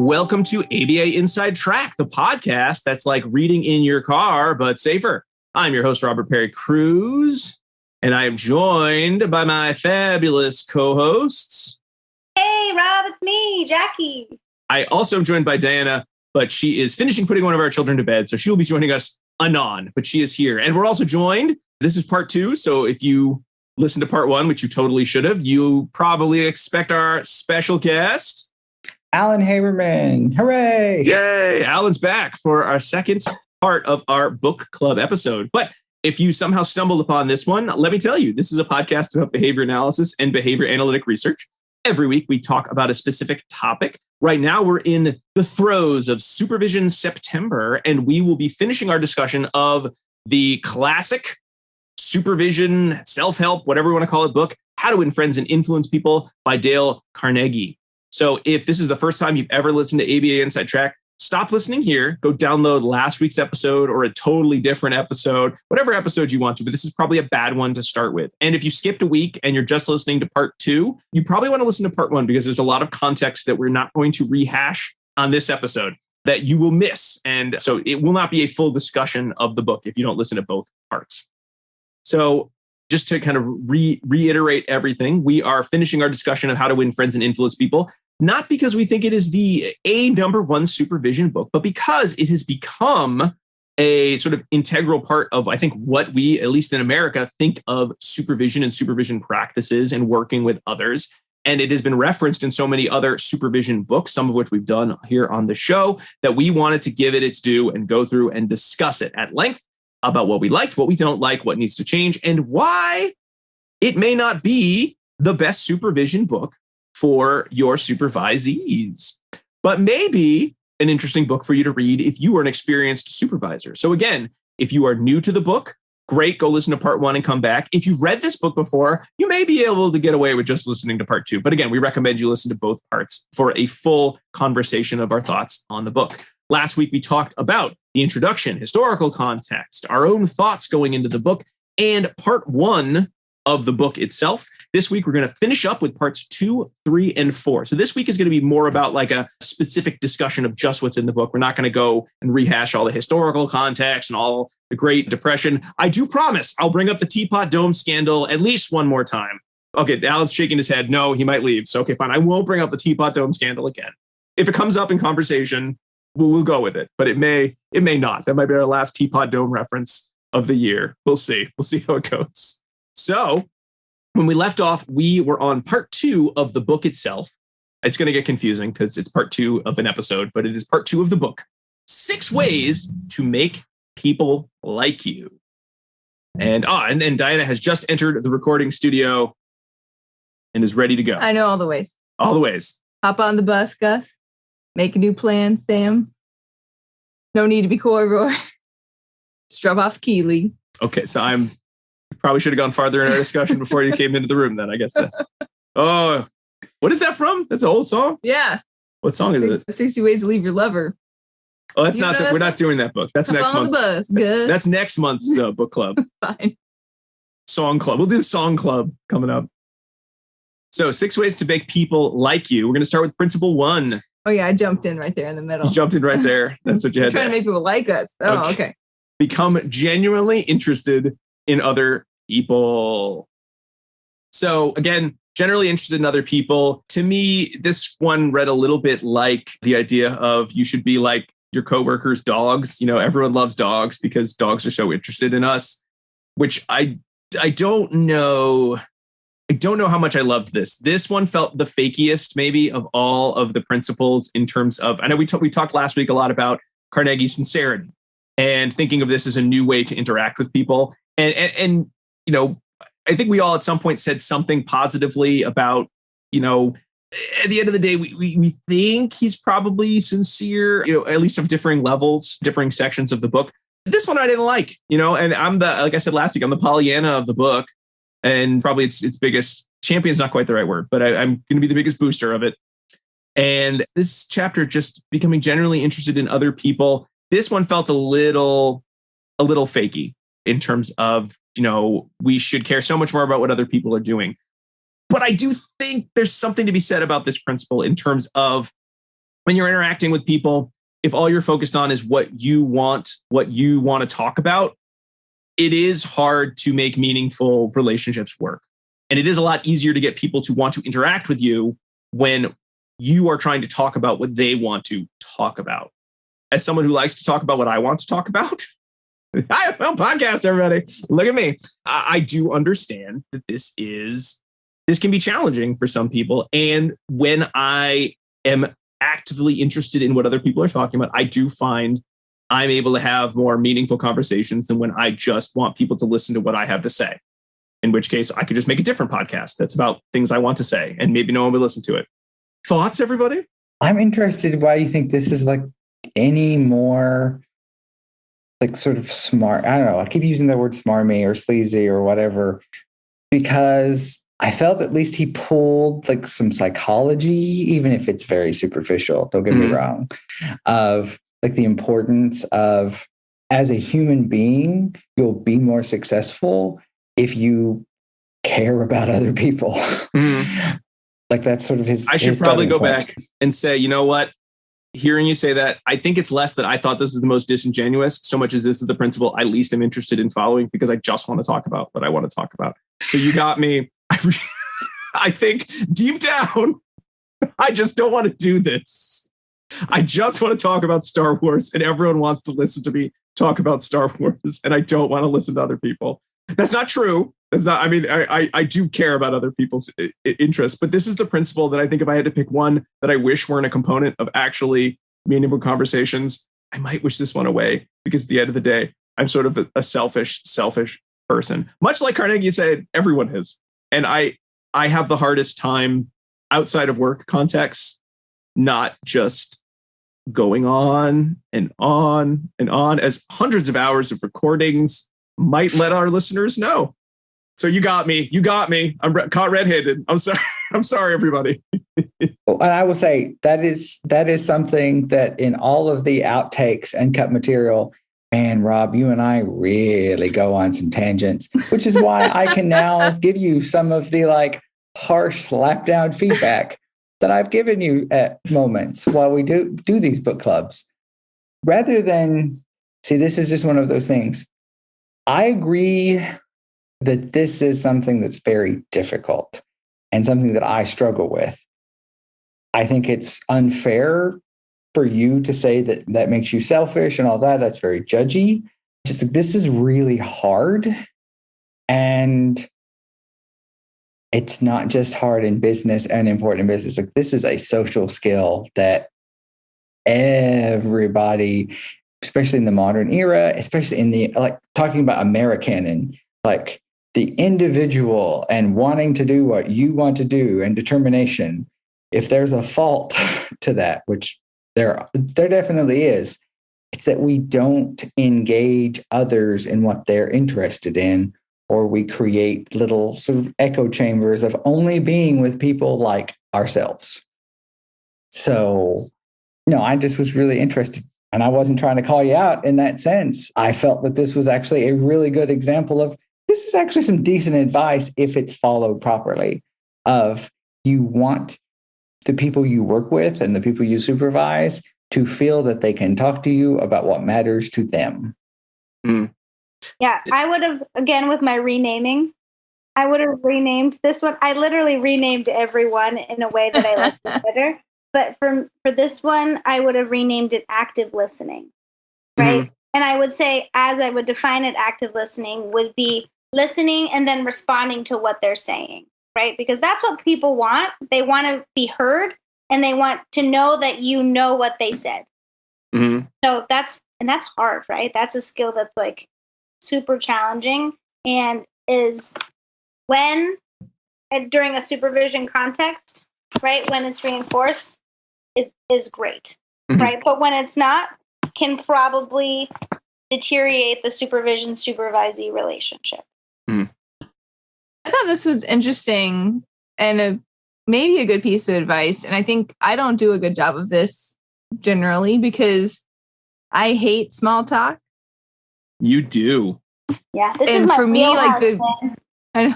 welcome to ABA Inside Track, the podcast that's like reading in your car, but safer. I'm your host, Robert Perry Cruz, and I am joined by my fabulous co-hosts. Hey, Rob, it's me, Jackie. I also am joined by Diana, but she is finishing putting one of our children to bed, so she will be joining us anon, but she is here. And we're also joined, this is part 2, so if you listened to part 1, which you totally should have, you probably expect our special guest, Alan Haberman. Hooray! Yay! Alan's back for our second part of our book club episode. But if you somehow stumbled upon this one, let me tell you, this is a podcast about behavior analysis and behavior analytic research. Every week, we talk about a specific topic. Right now, we're in the throes of Supervision September, and we will be finishing our discussion of the classic supervision, self-help, whatever you want to call it, book, How to Win Friends and Influence People by Dale Carnegie. So if this is the first time you've ever listened to ABA Inside Track, stop listening here. Go download last week's episode or a totally different episode, whatever episode you want to, but this is probably a bad one to start with. And if you skipped a week and you're just listening to part 2, you probably want to listen to part 1 because there's a lot of context that we're not going to rehash on this episode that you will miss. And so it will not be a full discussion of the book if you don't listen to both parts. So just to kind of reiterate everything, we are finishing our discussion of how to win friends and influence people, not because we think it is the number one supervision book, but because it has become a sort of integral part of, I think, what we, at least in America, think of supervision and supervision practices and working with others. And it has been referenced in so many other supervision books, some of which we've done here on the show, that we wanted to give it its due and go through and discuss it at length about what we liked, what we don't like, what needs to change, and why it may not be the best supervision book for your supervisees, but maybe an interesting book for you to read if you are an experienced supervisor. So again, if you are new to the book, great, go listen to part 1 and come back. If you've read this book before, you may be able to get away with just listening to part 2. But again, we recommend you listen to both parts for a full conversation of our thoughts on the book. Last week, we talked about the introduction, historical context, our own thoughts going into the book, and part 1 of the book itself. This week, we're going to finish up with parts 2, 3, and 4. So this week is going to be more about like a specific discussion of just what's in the book. We're not going to go and rehash all the historical context and all the Great Depression. I do promise I'll bring up the Teapot Dome scandal at least one more time. Okay, Alan's shaking his head. No, he might leave. So, okay, fine. I won't bring up the Teapot Dome scandal again. If it comes up in conversation, we'll go with it, but it may not. That might be our last Teapot Dome reference of the year. We'll see. We'll see how it goes. So when we left off, we were on part 2 of the book itself. It's going to get confusing because it's part 2 of an episode, but it is part 2 of the book. 6 ways to make people like you. And then Diana has just entered the recording studio and is ready to go. I know all the ways. All the ways. Hop on the bus, Gus. Make a new plan, Sam. No need to be coy, Roy. Strub off Keeley. Okay, so probably should have gone farther in our discussion before you came into the room then, I guess. Oh, what is that from? That's an old song? Yeah. What song is it? 60 Ways to Leave Your Lover. Oh, that's not we're not doing that book. That's next month. That's next month's book club. Fine. Song club. We'll do the song club coming up. So 6 ways to make people like you. We're going to start with principle 1. Oh, yeah, I jumped in right there in the middle. You jumped in right there. That's what you had. Trying to make people like us. Oh, okay. Become genuinely interested in other people. So again, generally interested in other people. To me, this one read a little bit like the idea of you should be like your coworkers' dogs. You know, everyone loves dogs because dogs are so interested in us, which I don't know. I don't know how much I loved this. This one felt the fakiest, maybe, of all of the principles in terms of, I know we talked last week a lot about Carnegie's sincerity and thinking of this as a new way to interact with people. And you know, I think we all at some point said something positively about, you know, at the end of the day, we think he's probably sincere, you know, at least of differing levels, differing sections of the book. This one I didn't like, you know, and like I said last week, I'm the Pollyanna of the book. And probably its biggest champion is not quite the right word, but I'm going to be the biggest booster of it. And this chapter, just becoming generally interested in other people. This one felt a little fakey in terms of, you know, we should care so much more about what other people are doing. But I do think there's something to be said about this principle in terms of when you're interacting with people, if all you're focused on is what you want to talk about, it is hard to make meaningful relationships work. And it is a lot easier to get people to want to interact with you when you are trying to talk about what they want to talk about. As someone who likes to talk about what I want to talk about, I have my own podcast, everybody. Look at me. I do understand that this can be challenging for some people. And when I am actively interested in what other people are talking about, I do find I'm able to have more meaningful conversations than when I just want people to listen to what I have to say. In which case, I could just make a different podcast that's about things I want to say, and maybe no one would listen to it. Thoughts, everybody? I'm interested why you think this is like any more like sort of smart. I don't know. I keep using the word smarmy or sleazy or whatever, because I felt at least he pulled like some psychology, even if it's very superficial, don't get me wrong, of like the importance of, as a human being, you'll be more successful if you care about other people. Like that's sort of his. I should probably go back and say, you know what? Hearing you say that, I think it's less that I thought this was the most disingenuous, so much as this is the principle I least am interested in following, because I just want to talk about what I want to talk about. So you got me. I think deep down, I just don't want to do this. I just want to talk about Star Wars, and everyone wants to listen to me talk about Star Wars, and I don't want to listen to other people. That's not true. That's not, I mean, I do care about other people's interests, but this is the principle that I think if I had to pick one that I wish weren't a component of actually meaningful conversations, I might wish this one away, because at the end of the day, I'm sort of a selfish person. Much like Carnegie said, everyone is. And I have the hardest time outside of work contexts, not just going on and on and on, as hundreds of hours of recordings might let our listeners know. So you got me. I'm caught red-handed. I'm sorry, everybody. And I will say that is something that in all of the outtakes and cut material, and Rob, you and I really go on some tangents, which is why I can now give you some of the like harsh slap-down feedback that I've given you at moments while we do these book clubs. Rather than, see, this is just one of those things. I agree that this is something that's very difficult and something that I struggle with. I think it's unfair for you to say that that makes you selfish and all that. That's very judgy. Just like, this is really hard. And it's not just hard in business and important in business. Like, this is a social skill that everybody, especially in the modern era, especially in the, like, talking about Americanon, like the individual and wanting to do what you want to do and determination. If there's a fault to that, which there definitely is, it's that we don't engage others in what they're interested in, or we create little sort of echo chambers of only being with people like ourselves. So, no, I just was really interested, and I wasn't trying to call you out in that sense. I felt that this was actually a really good example of, this is actually some decent advice if it's followed properly, of you want the people you work with and the people you supervise to feel that they can talk to you about what matters to them. Yeah, I would have, again, with my renaming, I would have renamed this one. I literally renamed everyone in a way that I liked it better. But for this one, I would have renamed it active listening, right? Mm-hmm. And I would say, as I would define it, active listening would be listening and then responding to what they're saying, right? Because that's what people want. They want to be heard, and they want to know that you know what they said. Mm-hmm. So that's hard, right? That's a skill that's like super challenging, and is when, during a supervision context, right, when it's reinforced, is great, mm-hmm. right? But when it's not, can probably deteriorate the supervision-supervisee relationship. Mm. I thought this was interesting and maybe a good piece of advice. And I think I don't do a good job of this generally because I hate small talk. You do. Yeah. This is my for me, like I know.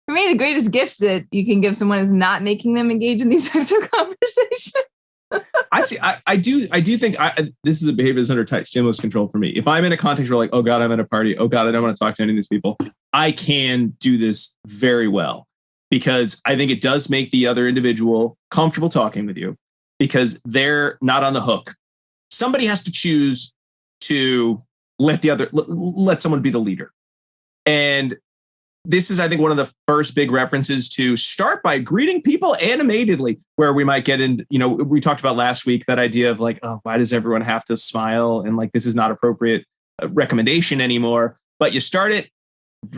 For me, the greatest gift that you can give someone is not making them engage in these types of conversations. I see. I do think this is a behavior that's under tight stimulus control for me. If I'm in a context where like, oh God, I'm at a party. Oh God, I don't want to talk to any of these people. I can do this very well because I think it does make the other individual comfortable talking with you because they're not on the hook. Somebody has to choose to let someone be the leader. And this is, I think, one of the first big references to start by greeting people animatedly, where we might get in, we talked about last week, that idea of like, oh, why does everyone have to smile? And like, this is not appropriate recommendation anymore. But you start it,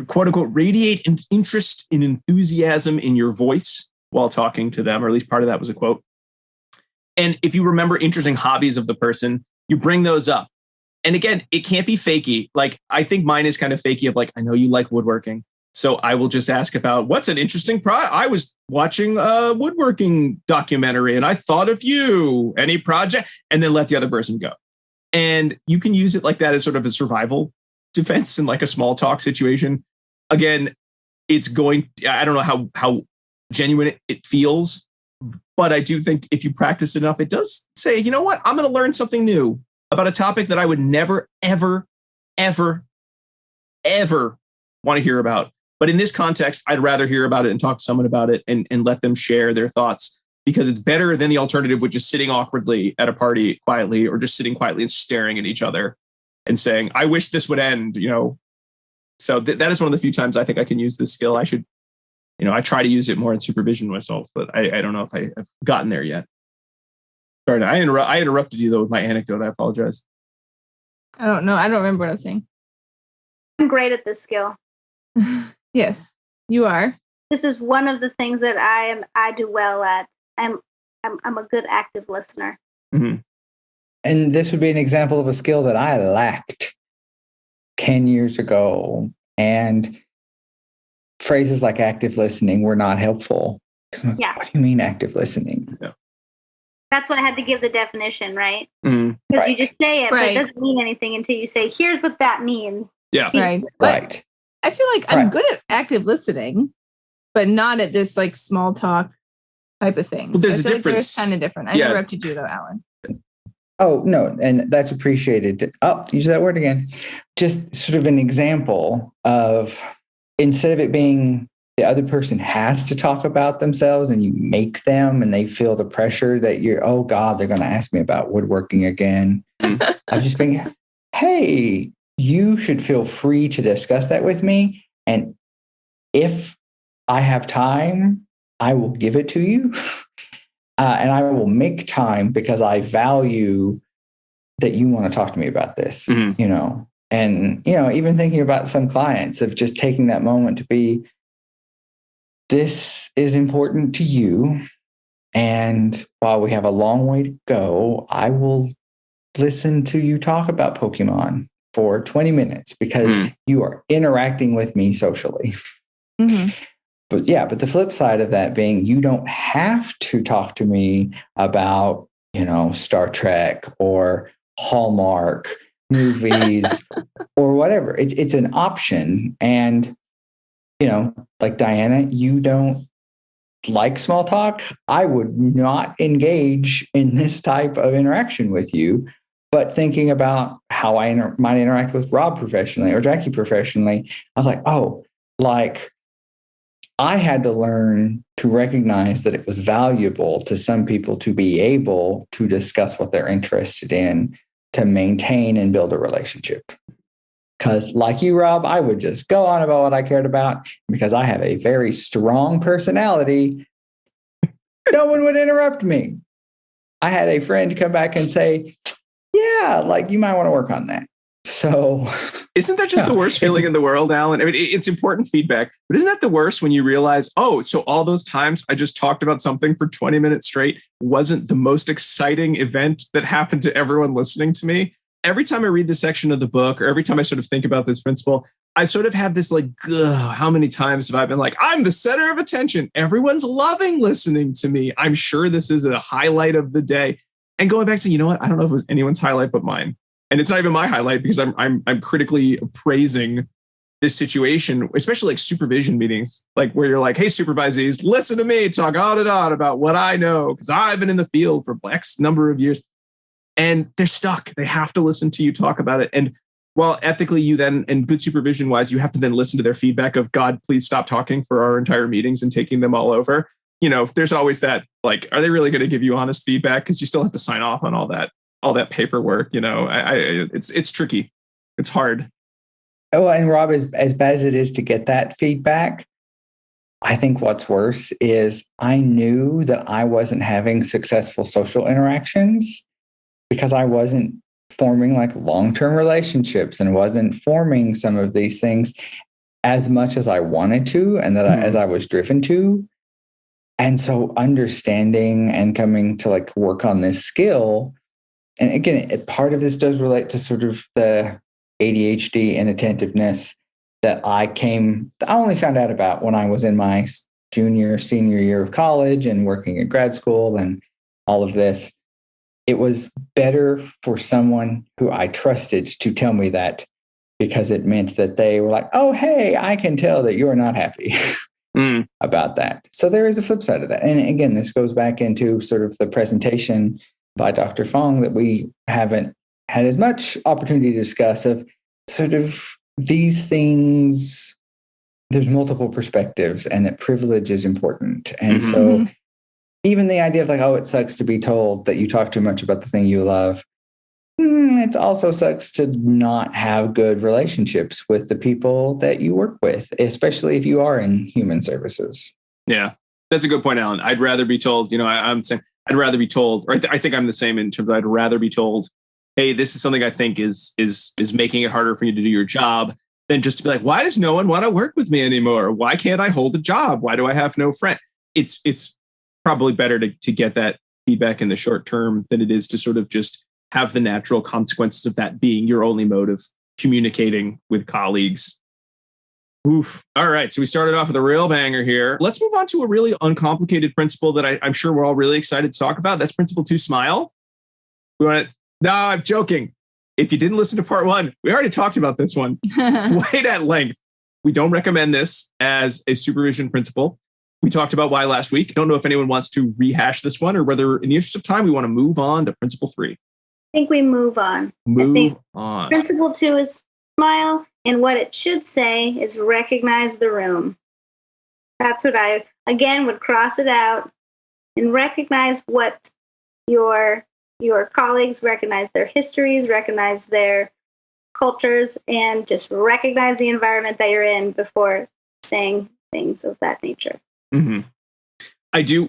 quote unquote, radiate interest and enthusiasm in your voice while talking to them, or at least part of that was a quote. And if you remember interesting hobbies of the person, you bring those up. And again, it can't be fakey. Like, I think mine is kind of fakey of like, I know you like woodworking. So I will just ask about what's an interesting project. I was watching a woodworking documentary and I thought of you, any project, and then let the other person go. And you can use it like that as sort of a survival defense in like a small talk situation. Again, I don't know how genuine it feels, but I do think if you practice enough, it does say, you know what, I'm going to learn something new about a topic that I would never, ever, ever, ever want to hear about. But in this context, I'd rather hear about it and talk to someone about it and let them share their thoughts, because it's better than the alternative, which is sitting awkwardly at a party quietly, or just sitting quietly and staring at each other and saying, I wish this would end, So that is one of the few times I think I can use this skill. I should, I try to use it more in supervision myself, but I don't know if I have gotten there yet. Sorry, I interrupted you though with my anecdote. I apologize. I don't know. I don't remember what I was saying. I'm great at this skill. Yes, you are. This is one of the things that I do well at. I'm a good active listener. Mm-hmm. And this would be an example of a skill that I lacked 10 years ago. And phrases like active listening were not helpful. Yeah. What do you mean active listening? Yeah. That's why I had to give the definition, right? Mm-hmm. Because you just say it, but Right. it doesn't mean anything until you say, here's what that means. Yeah. Right. Right. I feel like I'm good at active listening, but not at this like small talk type of thing. Well, there's a I feel like difference. There's kind of different. I Yeah. interrupted you though, Alan. Oh, no. And that's appreciated. Oh, use that word again. Just sort of an example of, instead of it being the other person has to talk about themselves and you make them and they feel the pressure that oh God, they're going to ask me about woodworking again. I've just been, hey, you should feel free to discuss that with me. And if I have time, I will give it to you. And I will make time because I value that you want to talk to me about this, Mm-hmm. And, even thinking about some clients of just taking that moment to be, this is important to you. And while we have a long way to go, I will listen to you talk about Pokemon for 20 minutes because you are interacting with me socially. Mm-hmm. But the flip side of that being, you don't have to talk to me about, Star Trek or Hallmark movies or whatever. It's an option. And, like Diana, you don't like small talk. I would not engage in this type of interaction with you. But thinking about how I might interact with Rob professionally or Jackie professionally, I was like, I had to learn to recognize that it was valuable to some people to be able to discuss what they're interested in, to maintain and build a relationship. Because like you, Rob, I would just go on about what I cared about because I have a very strong personality. No one would interrupt me. I had a friend come back and say, yeah, like you might want to work on that. So isn't that just the worst feeling in the world, Alan? I mean, it's important feedback, but isn't that the worst when you realize, so all those times I just talked about something for 20 minutes straight wasn't the most exciting event that happened to everyone listening to me? Every time I read this section of the book, or every time I sort of think about this principle, I sort of have this like, how many times have I been like, I'm the center of attention. Everyone's loving listening to me. I'm sure this is a highlight of the day. And going back to, you know what? I don't know if it was anyone's highlight but mine. And it's not even my highlight because I'm critically praising this situation, especially like supervision meetings, like where you're like, hey, supervisees, listen to me talk on and on about what I know, because I've been in the field for X number of years. And they're stuck. They have to listen to you talk about it. And while ethically you then, and good supervision wise, you have to then listen to their feedback of, God, please stop talking for our entire meetings and taking them all over. You know, there's always that, like, are they really going to give you honest feedback? Because you still have to sign off on all that paperwork. You know, it's tricky. It's hard. Oh, and Rob, as bad as it is to get that feedback, I think what's worse is I knew that I wasn't having successful social interactions because I wasn't forming like long-term relationships and wasn't forming some of these things as much as I wanted to and that as I was driven to. And so understanding and coming to like work on this skill. And again, part of this does relate to sort of the ADHD and attentiveness that I only found out about when I was in my senior year of college and working at grad school and all of this. It was better for someone who I trusted to tell me that because it meant that they were like, oh, hey, I can tell that you're not happy about that. So there is a flip side of that. And again, this goes back into sort of the presentation by Dr. Fong that we haven't had as much opportunity to discuss of sort of these things. There's multiple perspectives and that privilege is important. And so even the idea of like, oh, it sucks to be told that you talk too much about the thing you love. It also sucks to not have good relationships with the people that you work with, especially if you are in human services. Yeah, that's a good point, Alan. I'd rather be told, you know, I'm saying I'd rather be told, or I think I'm the same in terms of I'd rather be told, hey, this is something I think is making it harder for you to do your job than just to be like, why does no one want to work with me anymore? Why can't I hold a job? Why do I have no friend? It's probably better to get that feedback in the short term than it is to sort of just have the natural consequences of that being your only mode of communicating with colleagues. Oof. All right. So we started off with a real banger here. Let's move on to a really uncomplicated principle that I'm sure we're all really excited to talk about. That's principle 2, smile. We want to, no, I'm joking. If you didn't listen to part 1, we already talked about this one quite at length. We don't recommend this as a supervision principle. We talked about why last week. Don't know if anyone wants to rehash this one or whether in the interest of time, we want to move on to principle 3. I think we move on. Move on. Principle 2 is smile. And what it should say is recognize the room. That's what I, again, would cross it out and recognize what your colleagues, recognize their histories, recognize their cultures, and just recognize the environment that you're in before saying things of that nature.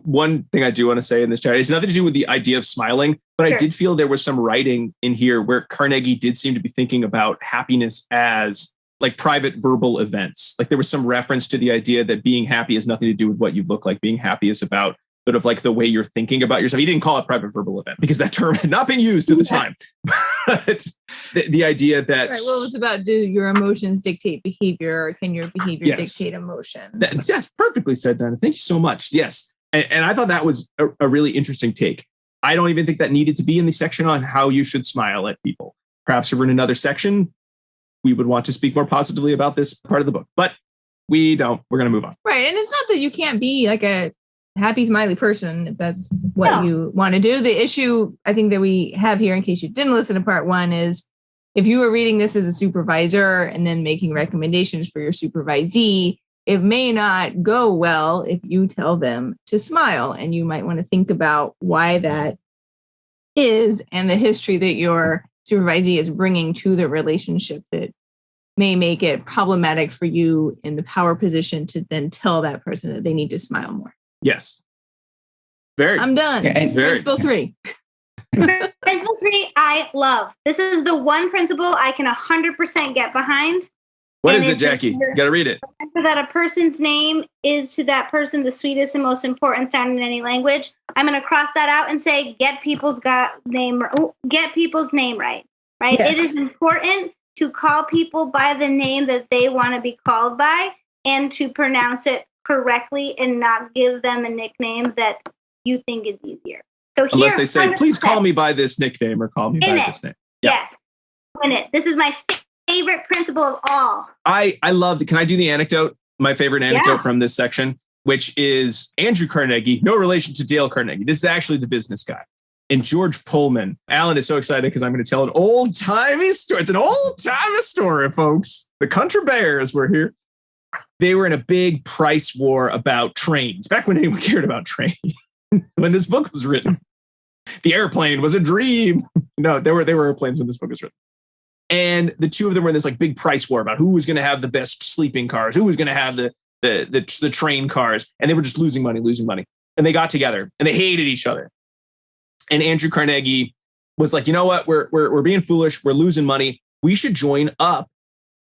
One thing I do want to say in this chat, it's nothing to do with the idea of smiling, but sure. I did feel there was some writing in here where Carnegie did seem to be thinking about happiness as like private verbal events. Like there was some reference to the idea that being happy has nothing to do with what you look like. Being happy is about sort of like the way you're thinking about yourself. He didn't call it private verbal event because that term had not been used at the time. But the idea that... Right, well, it was about, do your emotions dictate behavior? Or can your behavior dictate emotion? Yes, perfectly said, Donna. Thank you so much. Yes. And I thought that was a really interesting take. I don't even think that needed to be in the section on how you should smile at people. Perhaps if we're in another section, we would want to speak more positively about this part of the book. But we don't. We're going to move on. Right. And it's not that you can't be like a happy, smiley person if that's what you want to do. The issue I think that we have here, in case you didn't listen to part 1, is if you were reading this as a supervisor and then making recommendations for your supervisee, it may not go well if you tell them to smile. And you might want to think about why that is and the history that your supervisee is bringing to the relationship that may make it problematic for you in the power position to then tell that person that they need to smile more. Yes. I'm done. Yeah, Principle 3. Principle 3, I love. This is the one principle I can 100% get behind. What is it, Jackie? You got to read it. That a person's name is to that person the sweetest and most important sound in any language. I'm going to cross that out and say, get people's name right. Right? Yes. It is important to call people by the name that they want to be called by and to pronounce it correctly and not give them a nickname that you think is easier. So here, unless they say, please call me by this nickname or call me by this name. Yeah. Yes. This is my favorite principle of all. I love, can I do the anecdote? My favorite anecdote from this section, which is Andrew Carnegie, no relation to Dale Carnegie. This is actually the business guy. And George Pullman. Alan is so excited because I'm going to tell an old-timey story. It's an old-timey story, folks. The Country Bears were here. They were in a big price war about trains, back when anyone cared about trains, when this book was written. The airplane was a dream. No, there were airplanes when this book was written. And the two of them were in this like big price war about who was going to have the best sleeping cars, who was going to have the train cars. And they were just losing money. And they got together and they hated each other. And Andrew Carnegie was like, you know what? We're being foolish. We're losing money. We should join up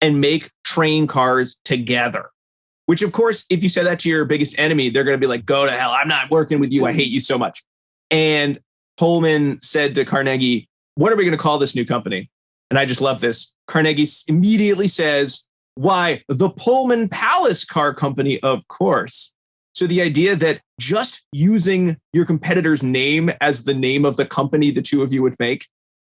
and make train cars together. Which, of course, if you say that to your biggest enemy, they're going to be like, go to hell. I'm not working with you. I hate you so much. And Pullman said to Carnegie, what are we going to call this new company? And I just love this. Carnegie immediately says, why, the Pullman Palace Car Company, of course. So the idea that just using your competitor's name as the name of the company the two of you would make,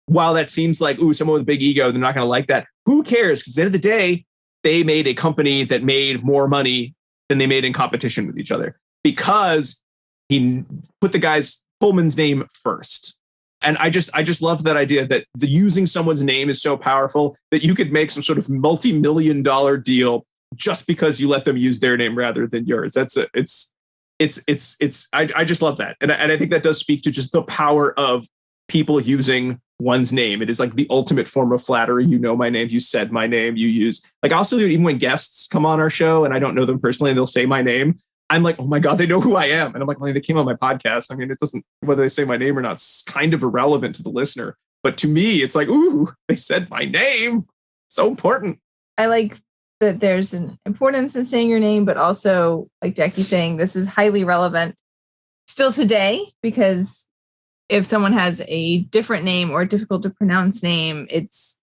while that seems like, ooh, someone with a big ego, they're not going to like that. Who cares? Because at the end of the day, they made a company that made more money than they made in competition with each other because he put the guy's Pullman's name first. And I just love that idea that the using someone's name is so powerful that you could make some sort of multi-million-dollar deal just because you let them use their name rather than yours. I just love that. And I think that does speak to just the power of people using one's name. It is like the ultimate form of flattery. You know my name. You said my name. You use, like, I'll still do it even when guests come on our show and I don't know them personally and they'll say my name. I'm like, oh my God, they know who I am. And I'm like, well, they came on my podcast. I mean, it doesn't, whether they say my name or not, it's kind of irrelevant to the listener. But to me, it's like, ooh, they said my name. So important. I like that there's an importance in saying your name, but also, like Jackie's saying, this is highly relevant still today, because if someone has a different name or a difficult to pronounce name, it's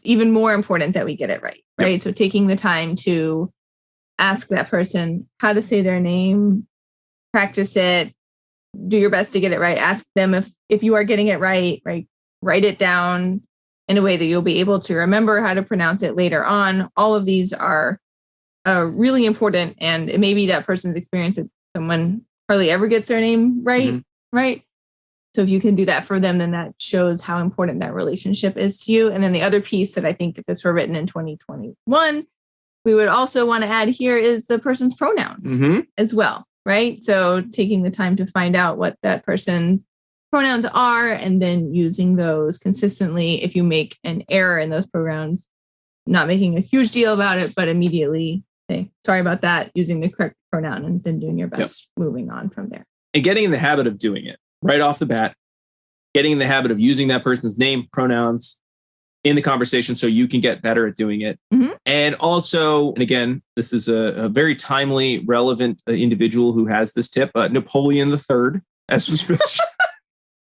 even more important that we get it right. Right. Yep. So taking the time to ask that person how to say their name, practice it, do your best to get it right. Ask them if you are getting it right, write it down in a way that you'll be able to remember how to pronounce it later on. All of these are really important. And it may be that person's experience that someone hardly ever gets their name right. Mm-hmm. Right. So if you can do that for them, then that shows how important that relationship is to you. And then the other piece that I think, if this were written in 2021, we would also want to add here is the person's pronouns as well, right? So taking the time to find out what that person's pronouns are and then using those consistently. If you make an error in those pronouns, not making a huge deal about it, but immediately say, sorry about that, using the correct pronoun and then doing your best moving on from there. And getting in the habit of doing it right off the bat, getting in the habit of using that person's name, pronouns in the conversation so you can get better at doing it. Mm-hmm. And also, and again, this is a very timely, relevant individual who has this tip, Napoleon III, as was mentioned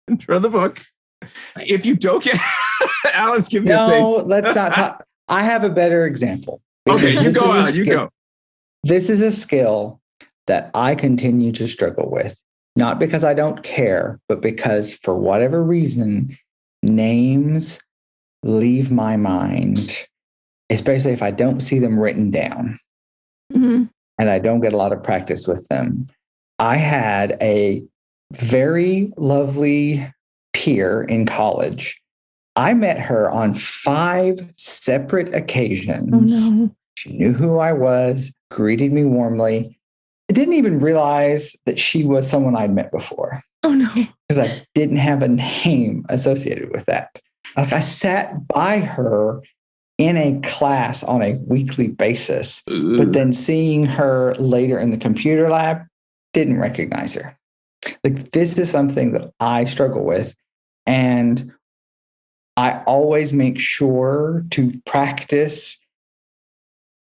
intro of the book. If you don't get, Alan's giving me a face. No, let's not talk. I have a better example. Okay, you go, Alan, you go. This is a skill that I continue to struggle with, not because I don't care, but because for whatever reason, names leave my mind, especially if I don't see them written down and I don't get a lot of practice with them. I had a very lovely peer in college. I met her on 5 separate occasions. Oh, no. She knew who I was, greeted me warmly. I didn't even realize that she was someone I'd met before. Oh, no. Because I didn't have a name associated with that. Like, I sat by her in a class on a weekly basis, but then seeing her later in the computer lab, didn't recognize her. Like, this is something that I struggle with. And I always make sure to practice.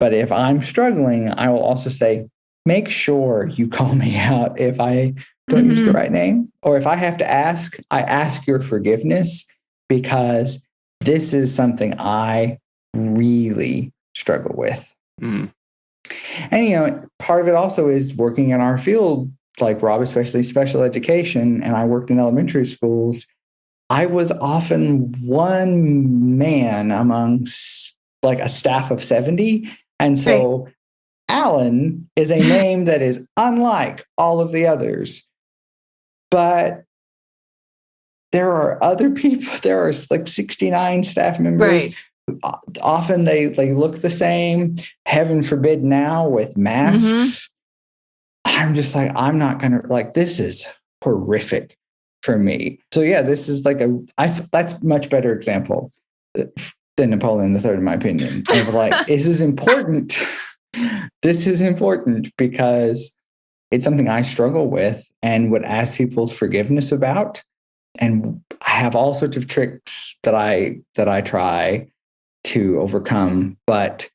But if I'm struggling, I will also say, make sure you call me out if I don't use the right name. Or if I have to ask, I ask your forgiveness, because this is something I really struggle with. And, part of it also is working in our field, like Rob, especially special education, and I worked in elementary schools. I was often one man among like a staff of 70. And so Alan is a name that is unlike all of the others. But there are other people, there are like 69 staff members. Right. Often they look the same. Heaven forbid now with masks. I'm just like, I'm not going to, like, this is horrific for me. So yeah, this is like that's a much better example than Napoleon III, in my opinion. Of like, this is important. This is important because it's something I struggle with and would ask people's forgiveness about. And I have all sorts of tricks that I try to overcome. But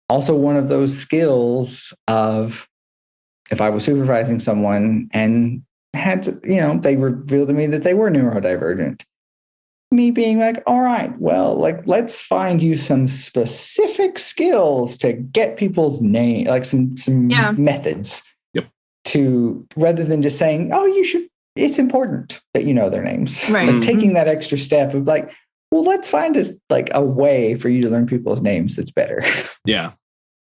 also one of those skills of, if I was supervising someone and had to, they revealed to me that they were neurodivergent, me being like, all right, well, like, let's find you some specific skills to get people's name, like some methods to, rather than just saying, oh, you should, it's important that you know their names. Right. Like taking that extra step of like, well, let's find a way for you to learn people's names that's better. Yeah.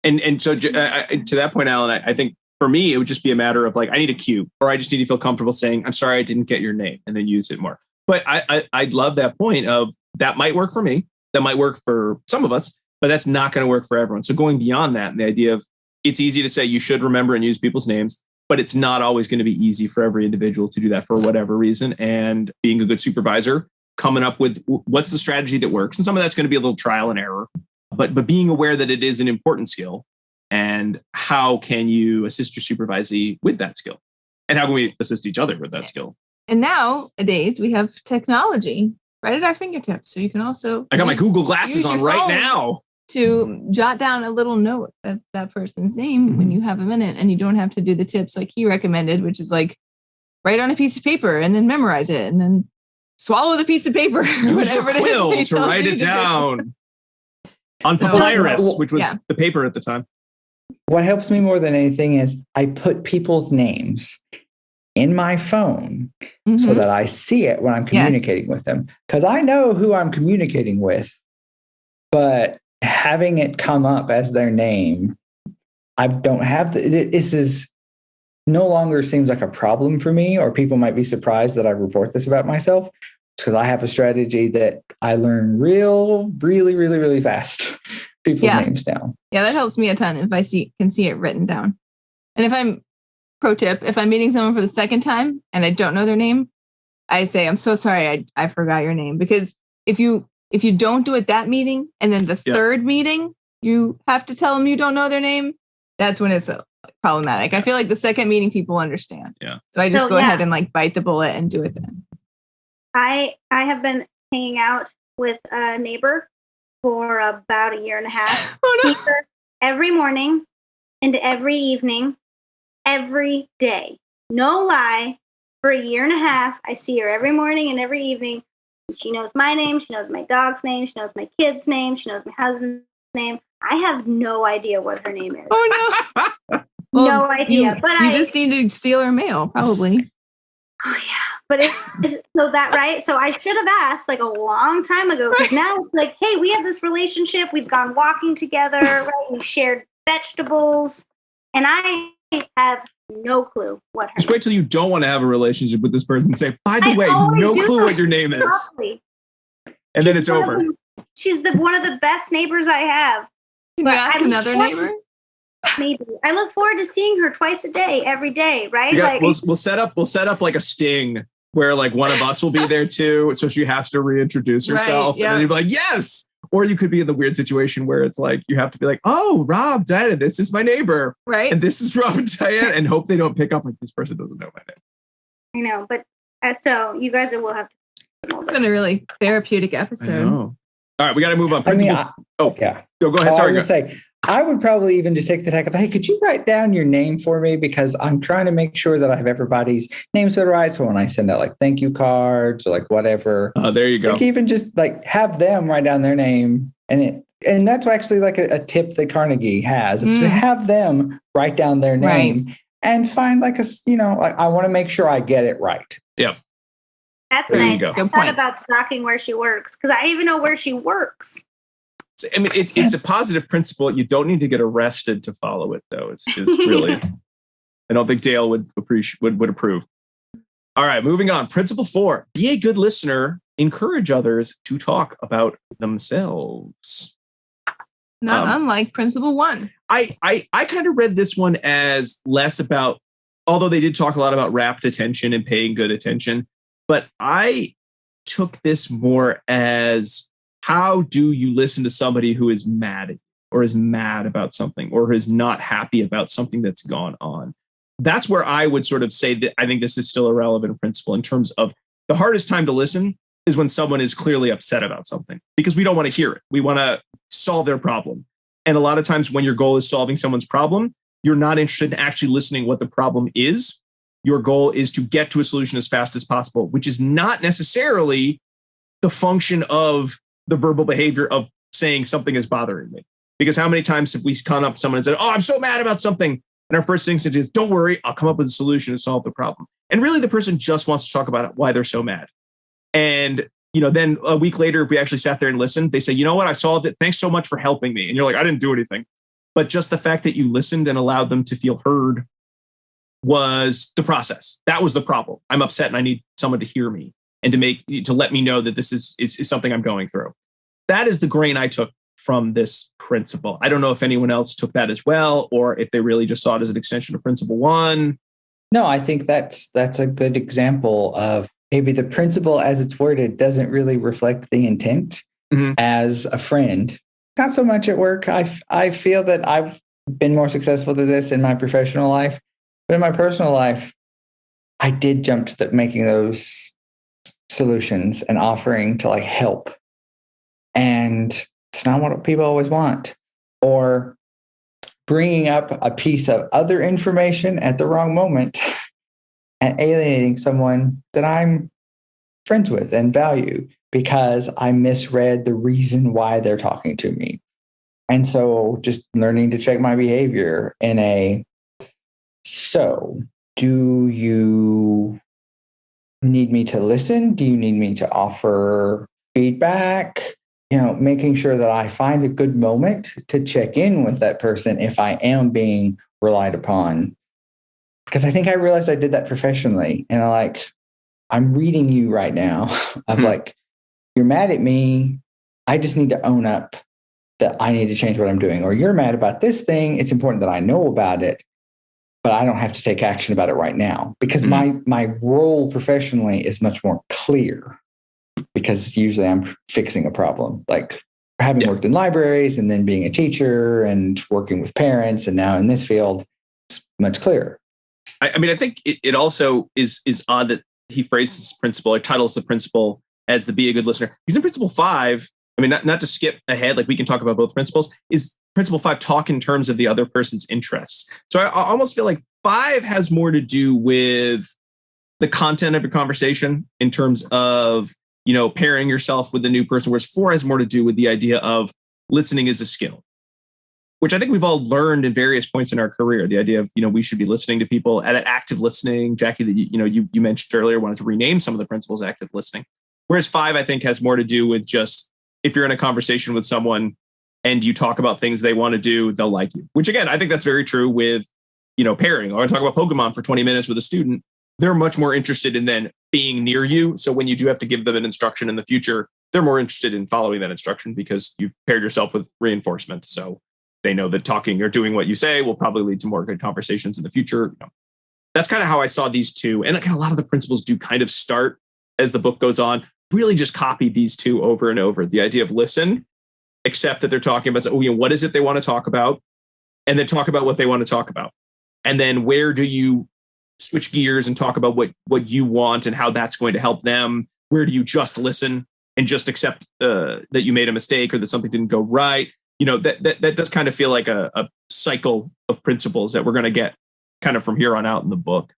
And so to that point, Alan, I think for me, it would just be a matter of like, I need a cue, or I just need to feel comfortable saying, I'm sorry, I didn't get your name, and then use it more. But I'd love that point of, that might work for me. That might work for some of us, but that's not going to work for everyone. So going beyond that, and the idea of, it's easy to say you should remember and use people's names, but it's not always going to be easy for every individual to do that for whatever reason. And being a good supervisor, coming up with what's the strategy that works. And some of that's going to be a little trial and error, but being aware that it is an important skill, and how can you assist your supervisee with that skill? And how can we assist each other with that skill? And nowadays we have technology right at our fingertips. So you can also, I got my Google glasses on right now to jot down a little note of that person's name when you have a minute, and you don't have to do the tips like he recommended, which is like, write on a piece of paper and then memorize it and then swallow the piece of paper. Use your quill to write it down on papyrus, which was the paper at the time. What helps me more than anything is I put people's names in my phone so that I see it when I'm communicating with them. Because I know who I'm communicating with, but having it come up as their name, I don't have this is no longer seems like a problem for me, or people might be surprised that I report this about myself. It's because I have a strategy that I learn really fast people's names down. Yeah, that helps me a ton if I can see it written down. And if I'm, pro tip, if I'm meeting someone for the second time and I don't know their name, I say, I'm so sorry, I forgot your name. Because if you don't do it that meeting, and then the third meeting, you have to tell them you don't know their name, that's when it's problematic. I feel like the second meeting people understand. Yeah. So I just go ahead and like bite the bullet and do it then. I have been hanging out with a neighbor for about 1.5 years. Oh, no. Every morning and every evening, every day. No lie. For 1.5 years, I see her every morning and every evening. She knows my name. She knows my dog's name. She knows my kid's name. She knows my husband's name. I have no idea what her name is. Oh, no. Well, no idea. But you just need to steal her mail, probably. Oh, yeah. But so that, right? So I should have asked like a long time ago, because now it's like, hey, we have this relationship. We've gone walking together, right? We've shared vegetables. And I have no clue what her Just wait till you don't want to have a relationship with this person and say, by the way, no clue what your name is. Probably. And then it's over. She's one of the best neighbors I have. Can you ask another neighbor? Maybe. I look forward to seeing her twice a day, every day, right? We'll set up like a sting where like one of us will be there too. So she has to reintroduce herself. Right, and then you'll be like, yes. Or you could be in the weird situation where it's like, you have to be like, oh, Rob, Diana, this is my neighbor. Right. And this is Rob and Diana, and hope they don't pick up like this person doesn't know my name. I know, but so you guys will have to. It's been a really therapeutic episode. All right, we got to move on. Go ahead. Sorry. I would probably even just take the tack of, hey, could you write down your name for me? Because I'm trying to make sure that I have everybody's names right. So when I send out like thank you cards or like whatever. There you go. Like even just like have them write down their name. And that's actually like a tip that Carnegie has. To have them write down their name and find like I want to make sure I get it right. Yep. That's nice. I thought about stalking where she works, because I even know where she works. I mean, it's a positive principle. You don't need to get arrested to follow it, though. Is really, I don't think Dale would approve. All right, moving on. Principle 4: be a good listener. Encourage others to talk about themselves. Not unlike principle 1. I kind of read this one as less about, although they did talk a lot about rapt attention and paying good attention, but I took this more as, how do you listen to somebody who is mad at you, or is mad about something, or is not happy about something that's gone on? That's where I would sort of say that I think this is still a relevant principle in terms of the hardest time to listen is when someone is clearly upset about something, because we don't want to hear it. We want to solve their problem. And a lot of times when your goal is solving someone's problem, you're not interested in actually listening what the problem is. Your goal is to get to a solution as fast as possible, which is not necessarily the function of the verbal behavior of saying something is bothering me. Because how many times have we gone up to someone and said, oh, I'm so mad about something. And our first instinct is, don't worry, I'll come up with a solution to solve the problem. And really the person just wants to talk about why they're so mad. And then a week later, if we actually sat there and listened, they say, you know what, I solved it. Thanks so much for helping me. And you're like, I didn't do anything. But just the fact that you listened and allowed them to feel heard was the process. That was the problem. I'm upset and I need someone to hear me and to let me know that this is something I'm going through. That is the grain I took from this principle. I don't know if anyone else took that as well, or if they really just saw it as an extension of principle 1. No, I think that's a good example of maybe the principle as it's worded doesn't really reflect the intent as a friend. Not so much at work. I feel that I've been more successful than this in my professional life, but in my personal life, I did jump to making those solutions and offering to help. And it's not what people always want. Or bringing up a piece of other information at the wrong moment and alienating someone that I'm friends with and value because I misread the reason why they're talking to me. And so just learning to check my behavior so do you need me to listen? Do you need me to offer feedback? Making sure that I find a good moment to check in with that person if I am being relied upon. Because I think I realized I did that professionally. And I'm reading you right now of you're mad at me. I just need to own up that I need to change what I'm doing. Or you're mad about this thing. It's important that I know about it, but I don't have to take action about it right now. Because my role professionally is much more clear. Because usually I'm fixing a problem, having worked in libraries and then being a teacher and working with parents. And now in this field, it's much clearer. I mean, I think it also is odd that he phrases this principle or titles the principle as the be a good listener. Because in principle 5, I mean, not to skip ahead, we can talk about both principles, is principle 5 talk in terms of the other person's interests. So I almost feel like 5 has more to do with the content of your conversation in terms of pairing yourself with a new person, whereas 4 has more to do with the idea of listening is a skill, which I think we've all learned in various points in our career. The idea of, we should be listening to people at active listening. Jackie, that you mentioned earlier, wanted to rename some of the principles active listening. Whereas 5, I think, has more to do with just if you're in a conversation with someone and you talk about things they want to do, they'll like you. Which again, I think that's very true with, pairing. Or I talk about Pokemon for 20 minutes with a student. They're much more interested in then being near you. So when you do have to give them an instruction in the future, they're more interested in following that instruction because you've paired yourself with reinforcement. So they know that talking or doing what you say will probably lead to more good conversations in the future. That's kind of how I saw these two. And a lot of the principles do kind of start as the book goes on, really just copy these two over and over. The idea of listen, accept that they're talking about, what is it they want to talk about? And then talk about what they want to talk about. And then where do you switch gears and talk about what you want and how that's going to help them? Where do you just listen and just accept that you made a mistake or that something didn't go right? That does kind of feel like a cycle of principles that we're going to get kind of from here on out in the book.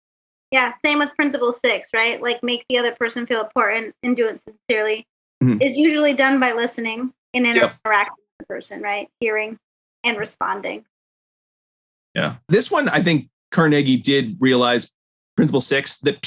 Yeah, same with principle 6, right? Make the other person feel important and do it sincerely. Is usually done by listening and interacting with the person, right? Hearing and responding. Yeah. This one, I think Carnegie did realize principle 6 that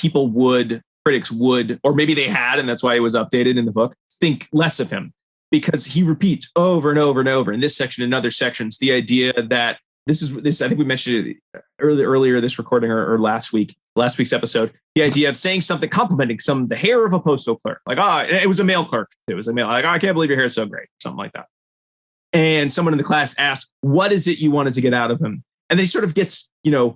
critics would, or maybe they had, and that's why it was updated in the book, think less of him. because he repeats over and over and over in this section and other sections the idea that this I think we mentioned it earlier this recording or last week's episode, the idea of saying something, complimenting the hair of a postal clerk, like, it was a male clerk, it was a male, like, I can't believe your hair is so great, something like that. And someone in the class asked, what is it you wanted to get out of him? And then he sort of gets,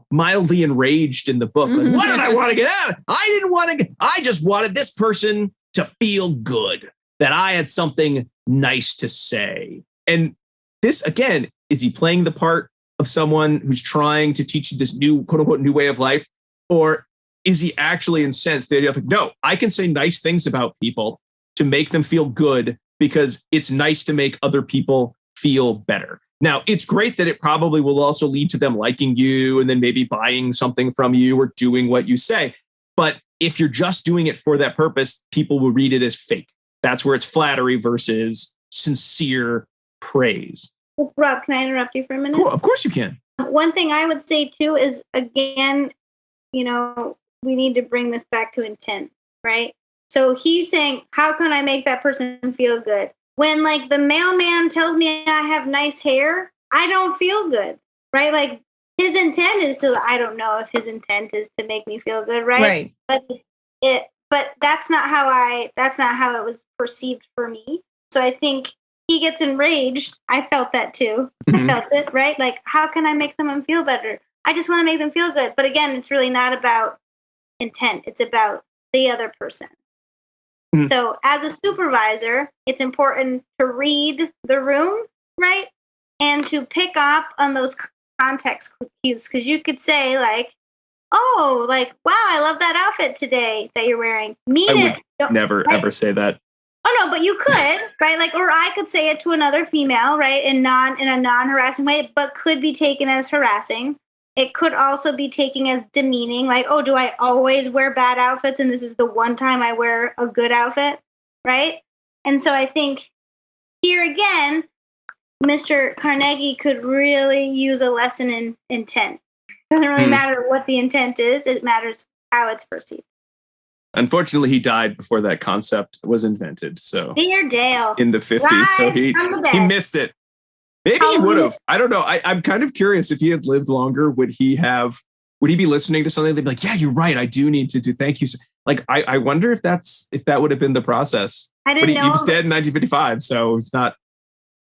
mildly enraged in the book. Like, what did I want to get out of him? I just wanted this person to feel good, that I had something nice to say. And this, again, is he playing the part of someone who's trying to teach you this new, quote unquote, new way of life? Or is he actually incensed? The idea of, like, no, I can say nice things about people to make them feel good because it's nice to make other people feel better. Now, it's great that it probably will also lead to them liking you and then maybe buying something from you or doing what you say. But if you're just doing it for that purpose, people will read it as fake. That's where it's flattery versus sincere praise. Rob, can I interrupt you for a minute? Cool. Of course you can. One thing I would say too is, again, we need to bring this back to intent, right? So he's saying, how can I make that person feel good? When, like, the mailman tells me I have nice hair, I don't feel good, right? Like, his intent is to, I don't know if his intent is to make me feel good, right? But that's not how it was perceived for me. So I think he gets enraged. I felt that too. I felt it, right? Like, how can I make someone feel better? I just want to make them feel good. But again, it's really not about intent. It's about the other person. So as a supervisor, it's important to read the room, right? And to pick up on those context cues. Because you could say, like, oh, like, wow, I love that outfit today that you're wearing. I would never, ever say that. Oh, no, but you could, right? Like, or I could say it to another female, right? In a non-harassing way, but could be taken as harassing. It could also be taken as demeaning, like, oh, do I always wear bad outfits and this is the one time I wear a good outfit, right? And so I think here again, Mr. Carnegie could really use a lesson in intent. It doesn't really matter what the intent is, it matters how it's perceived. Unfortunately, he died before that concept was invented. So Dear Dale. In the 50s. So he missed it. Maybe he would have. I don't know. I'm kind of curious if he had lived longer, would he be listening to something? They'd be like, yeah, you're right. I do need to do. Thank you. Like, I wonder if that would have been the process. I didn't know. He was dead in 1955. So it's not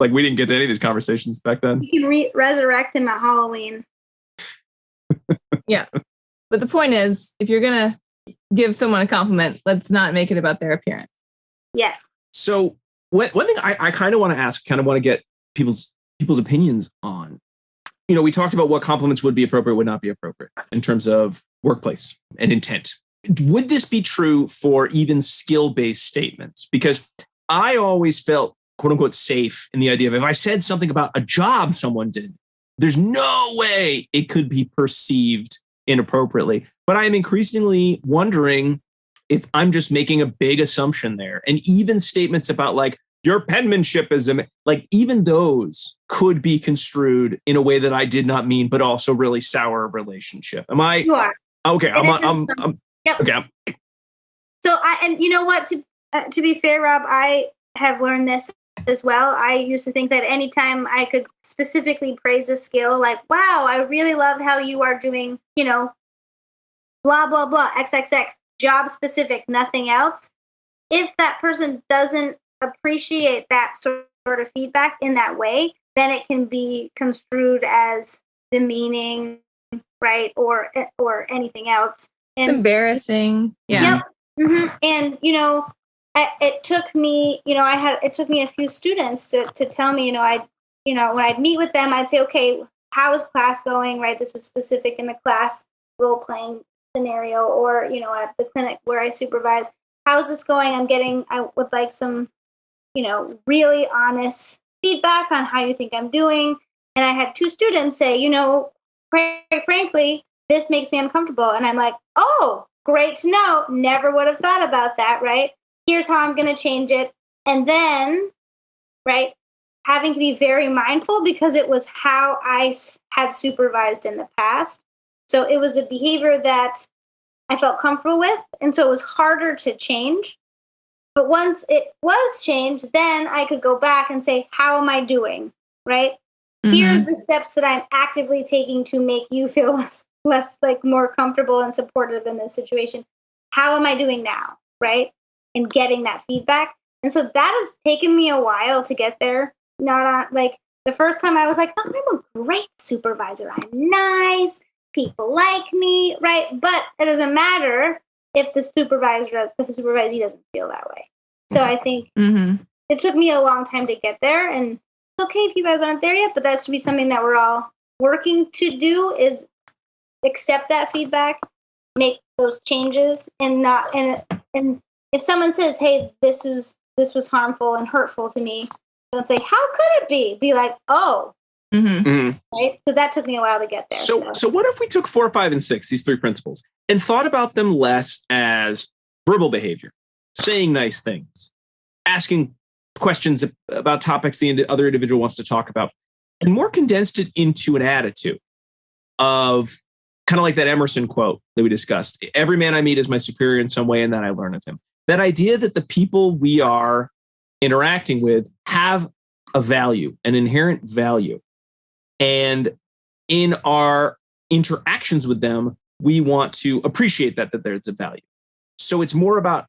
like we didn't get to any of these conversations back then. You can resurrect him at Halloween. Yeah. But the point is, if you're going to give someone a compliment, let's not make it about their appearance. Yes. So one thing I kind of want to ask, kind of want to get people's opinions on, we talked about what compliments would be appropriate, would not be appropriate in terms of workplace and intent. Would this be true for even skill-based statements? Because I always felt, quote unquote, safe in the idea of if I said something about a job someone did, there's no way it could be perceived inappropriately. But I am increasingly wondering if I'm just making a big assumption there. And even statements about, like, your penmanship is like, even those could be construed in a way that I did not mean, but also really sour a relationship. Am I? You are. Okay. Yep. Okay. So and you know what, to be fair, Rob, I have learned this as well. I used to think that anytime I could specifically praise a skill, like, wow, I really love how you are doing, blah, blah, blah, XXX, job specific, nothing else. If that person doesn't appreciate that sort of feedback in that way, then it can be construed as demeaning, right? Or anything else. And embarrassing. Yeah. Yep. Mm-hmm. And, it took me, it took me a few students to tell me, when I'd meet with them, I'd say, okay, how is class going? Right. This was specific in the class role playing scenario, or, at the clinic where I supervise. How's this going? I would like some, really honest feedback on how you think I'm doing. And I had two students say, quite frankly, this makes me uncomfortable. And I'm like, oh, great to know. Never would have thought about that, right? Here's how I'm going to change it. And then, right, having to be very mindful because it was how I had supervised in the past. So it was a behavior that I felt comfortable with. And so it was harder to change. But once it was changed, then I could go back and say, how am I doing? Right? Here's the steps that I'm actively taking to make you feel less like more comfortable and supportive in this situation. How am I doing now? Right? And getting that feedback. And so that has taken me a while to get there. Not on like the first time I was like, oh, I'm a great supervisor. I'm nice. People like me. Right? But it doesn't matter if the supervisee doesn't feel that way. So I think it took me a long time to get there, and it's okay if you guys aren't there yet, but that should be something that we're all working to do, is accept that feedback, make those changes, and if someone says, hey, this was harmful and hurtful to me, don't say, how could it be? Be like, oh, right? So that took me a while to get there. So what if we took 4, 5, and 6, these 3 principles, and thought about them less as verbal behavior, saying nice things, asking questions about topics the other individual wants to talk about, and more condensed it into an attitude of kind of like that Emerson quote that we discussed. Every man I meet is my superior in some way, and that I learn of him. That idea that the people we are interacting with have a value, an inherent value. And in our interactions with them, we want to appreciate that there's a value. So it's more about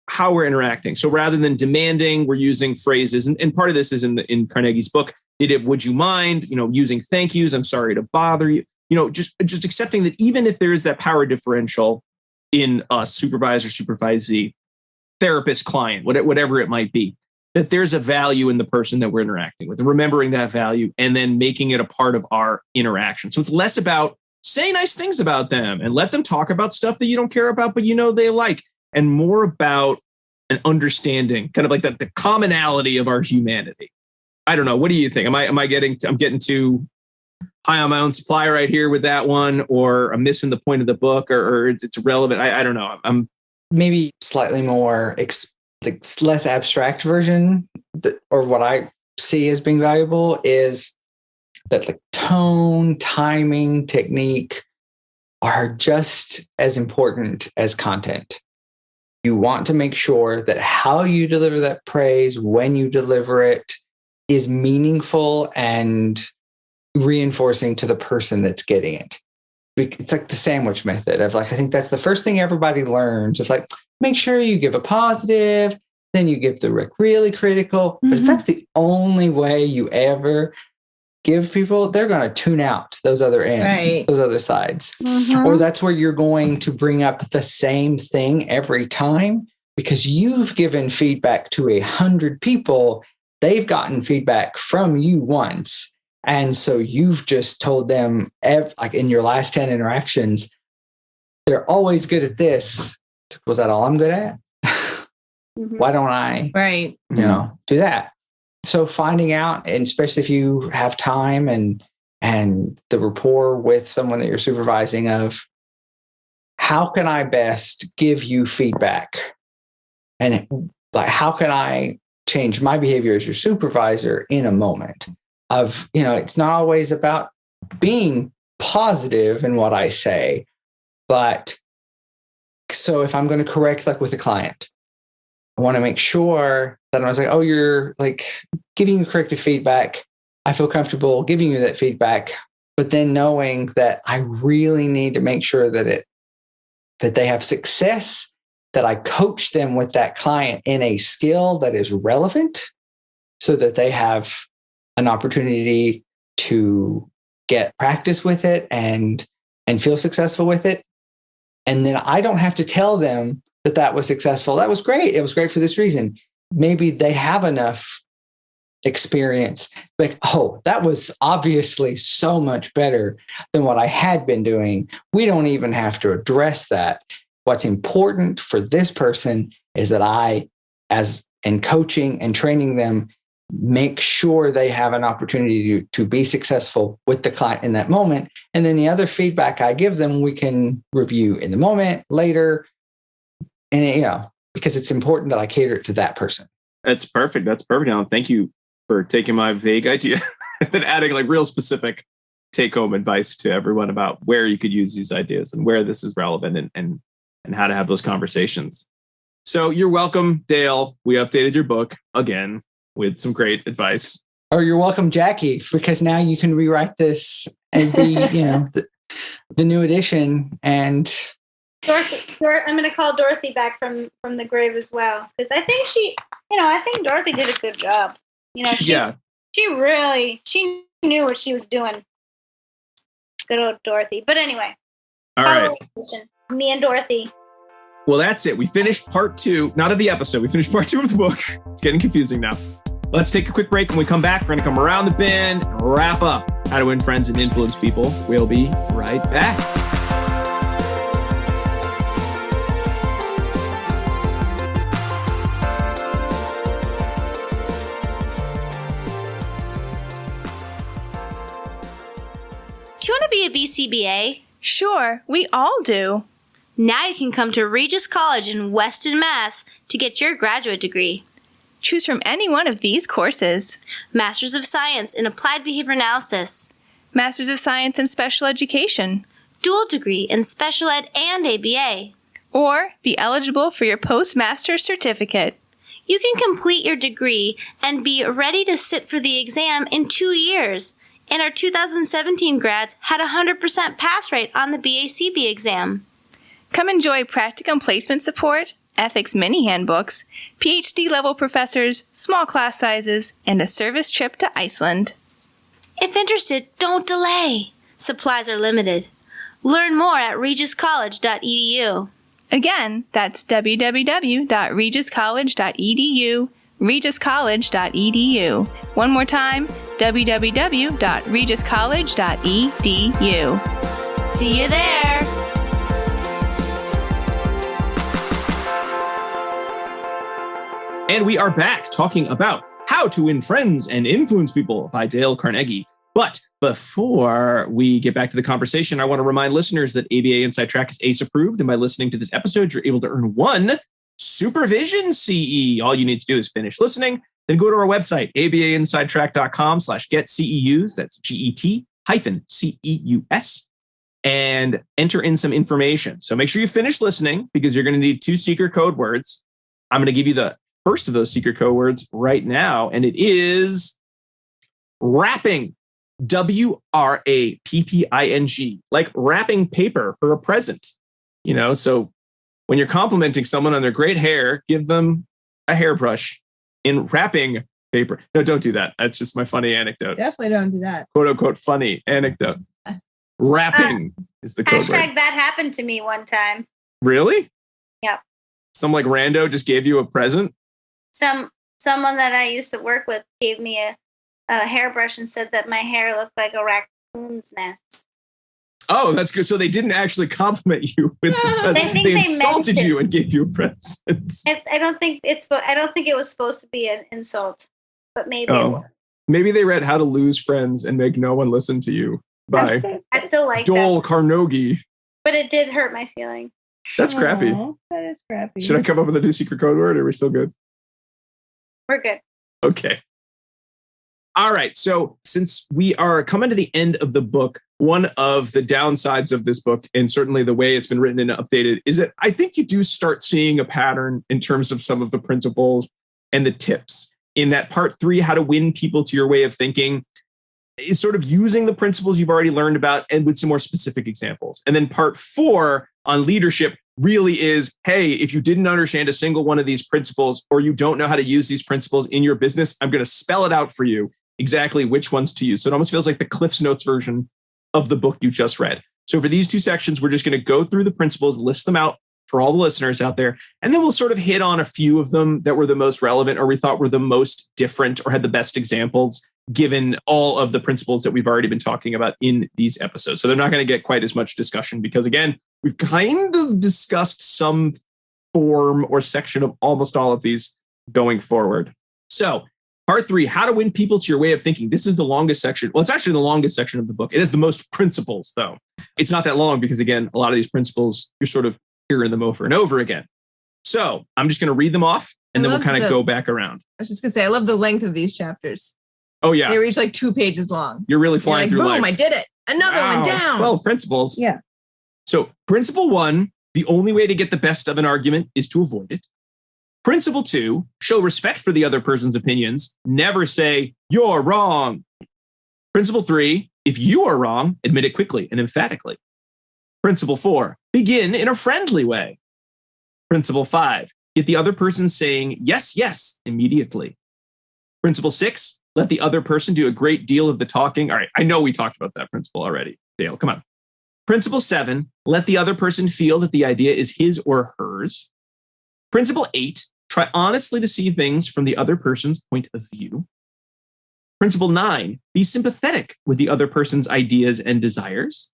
how we're interacting. So rather than demanding, we're using phrases. And part of this is in Carnegie's book. Would you mind, using thank yous? I'm sorry to bother you. Just accepting that even if there is that power differential in a supervisor, supervisee, therapist, client, whatever it might be, that there's a value in the person that we're interacting with, and remembering that value and then making it a part of our interaction. So it's less about say nice things about them and let them talk about stuff that you don't care about, but they like, and more about an understanding, kind of like the commonality of our humanity. I don't know. What do you think? I'm getting too high on my own supply right here with that one, or I'm missing the point of the book, or it's irrelevant. I don't know. I'm maybe slightly more less abstract version, or what I see as being valuable is that tone, timing, technique are just as important as content. You want to make sure that how you deliver that praise, when you deliver it, is meaningful and reinforcing to the person that's getting it. It's like the sandwich method of I think that's the first thing everybody learns. It's make sure you give a positive, then you give the really critical. But if that's the only way you ever give people, they're going to tune out those other ends, right, those other sides. Or that's where you're going to bring up the same thing every time because you've given feedback to 100 people. They've gotten feedback from you once. And so you've just told them, in your last 10 interactions, they're always good at this. Was that all I'm good at? Why don't I, do that? So finding out, and especially if you have time and the rapport with someone that you're supervising of, how can I best give you feedback? And how can I change my behavior as your supervisor in a moment? It's not always about being positive in what I say, but so if I'm going to correct with a client, I want to make sure that I was oh, you're giving you corrective feedback. I feel comfortable giving you that feedback, but then knowing that I really need to make sure that they have success, that I coach them with that client in a skill that is relevant so that they have an opportunity to get practice with it and feel successful with it. And then I don't have to tell them that was successful. That was great. It was great for this reason. Maybe they have enough experience. That was obviously so much better than what I had been doing. We don't even have to address that. What's important for this person is that I, as in coaching and training them, make sure they have an opportunity to be successful with the client in that moment. And then the other feedback I give them, we can review in the moment, later. And, because it's important that I cater to that person. That's perfect. That's perfect, Alan. Thank you for taking my vague idea and adding real specific take-home advice to everyone about where you could use these ideas and where this is relevant and how to have those conversations. So you're welcome, Dale. We updated your book again with some great advice. Or you're welcome, Jackie, because now you can rewrite this and be, the new edition. And Dorothy, I'm going to call Dorothy back from the grave as well, because I think I think Dorothy did a good job. She knew what she was doing. Good old Dorothy. But anyway, all right. Me and Dorothy. Well, that's it. We finished part 2, not of the episode. We finished part 2 of the book. It's getting confusing now. Let's take a quick break. When we come back, we're going to come around the bend and wrap up How to Win Friends and Influence People. We'll be right back. Do you want to be a BCBA? Sure, we all do. Now you can come to Regis College in Weston, Mass. to get your graduate degree. Choose from any one of these courses. Masters of Science in Applied Behavior Analysis. Masters of Science in Special Education. Dual degree in Special Ed and ABA. Or be eligible for your postmaster's certificate. You can complete your degree and be ready to sit for the exam in 2 years. And our 2017 grads had a 100% pass rate on the BACB exam. Come enjoy practicum placement support, ethics mini handbooks, PhD-level professors, small class sizes, and a service trip to Iceland. If interested, don't delay. Supplies are limited. Learn more at regiscollege.edu. Again, that's www.regiscollege.edu, regiscollege.edu. One more time, www.regiscollege.edu. See you there! And we are back talking about How to Win Friends and Influence People by Dale Carnegie. But before we get back to the conversation, I want to remind listeners that ABA Inside Track is ACE approved. And by listening to this episode, you're able to earn 1 Supervision CE. All you need to do is finish listening, then go to our website, abainsidetrack.com/getceus. That's GET-CEUS, and enter in some information. So make sure you finish listening because you're going to need 2 secret code words. I'm going to give you the first of those secret code words right now, and it is wrapping. WRAPPING, like wrapping paper for a present. So when you're complimenting someone on their great hair, give them a hairbrush in wrapping paper. No, don't do that. That's just my funny anecdote. Definitely don't do that. Quote unquote funny anecdote. Wrapping is the code word. That happened to me one time. Really? Yep. Some like rando just gave you a present? Someone that I used to work with gave me a hairbrush and said that my hair looked like a raccoon's nest. Oh, that's good. So they didn't actually compliment you with the present. They insulted you and gave you a present. I don't think it was supposed to be an insult, but maybe. Oh, maybe they read How to Lose Friends and Make No One Listen to You by I still like Dale Carnegie. But it did hurt my feeling. That's crappy. That is crappy. Should I come up with a new secret code word? Or are we still good? We're good. Okay. All right. So since we are coming to the end of the book, one of the downsides of this book, and certainly the way it's been written and updated, is that I think you do start seeing a pattern in terms of some of the principles and the tips. In that part 3, how to win people to your way of thinking, is sort of using the principles you've already learned about and with some more specific examples. And then part 4 on leadership really is, hey, if you didn't understand a single one of these principles or you don't know how to use these principles in your business, I'm going to spell it out for you exactly which ones to use. So it almost feels like the Cliff's Notes version of the book you just read. So for these 2 sections, we're just going to go through the principles, list them out for all the listeners out there, and then we'll sort of hit on a few of them that were the most relevant or we thought were the most different or had the best examples given all of the principles that we've already been talking about in these episodes. So they're not going to get quite as much discussion because, again, we've kind of discussed some form or section of almost all of these going forward. So part 3, how to win people to your way of thinking. This is the longest section. Well, it's actually the longest section of the book. It has the most principles, though. It's not that long because, again, a lot of these principles, you're sort of hearing them over and over again. So I'm just going to read them off, and then we'll kind of go back around. I was just going to say, I love the length of these chapters. Oh, yeah. They reach like 2 pages long. You're really flying through life. Boom, I did it. Another one down. 12 principles. Yeah. So principle 1, the only way to get the best of an argument is to avoid it. Principle 2, show respect for the other person's opinions. Never say, you're wrong. Principle 3, if you are wrong, admit it quickly and emphatically. Principle 4, begin in a friendly way. Principle 5, get the other person saying, yes, yes, immediately. Principle 6, let the other person do a great deal of the talking. All right, I know we talked about that principle already. Dale, come on. Principle 7, let the other person feel that the idea is his or hers. Principle 8, try honestly to see things from the other person's point of view. Principle 9, be sympathetic with the other person's ideas and desires.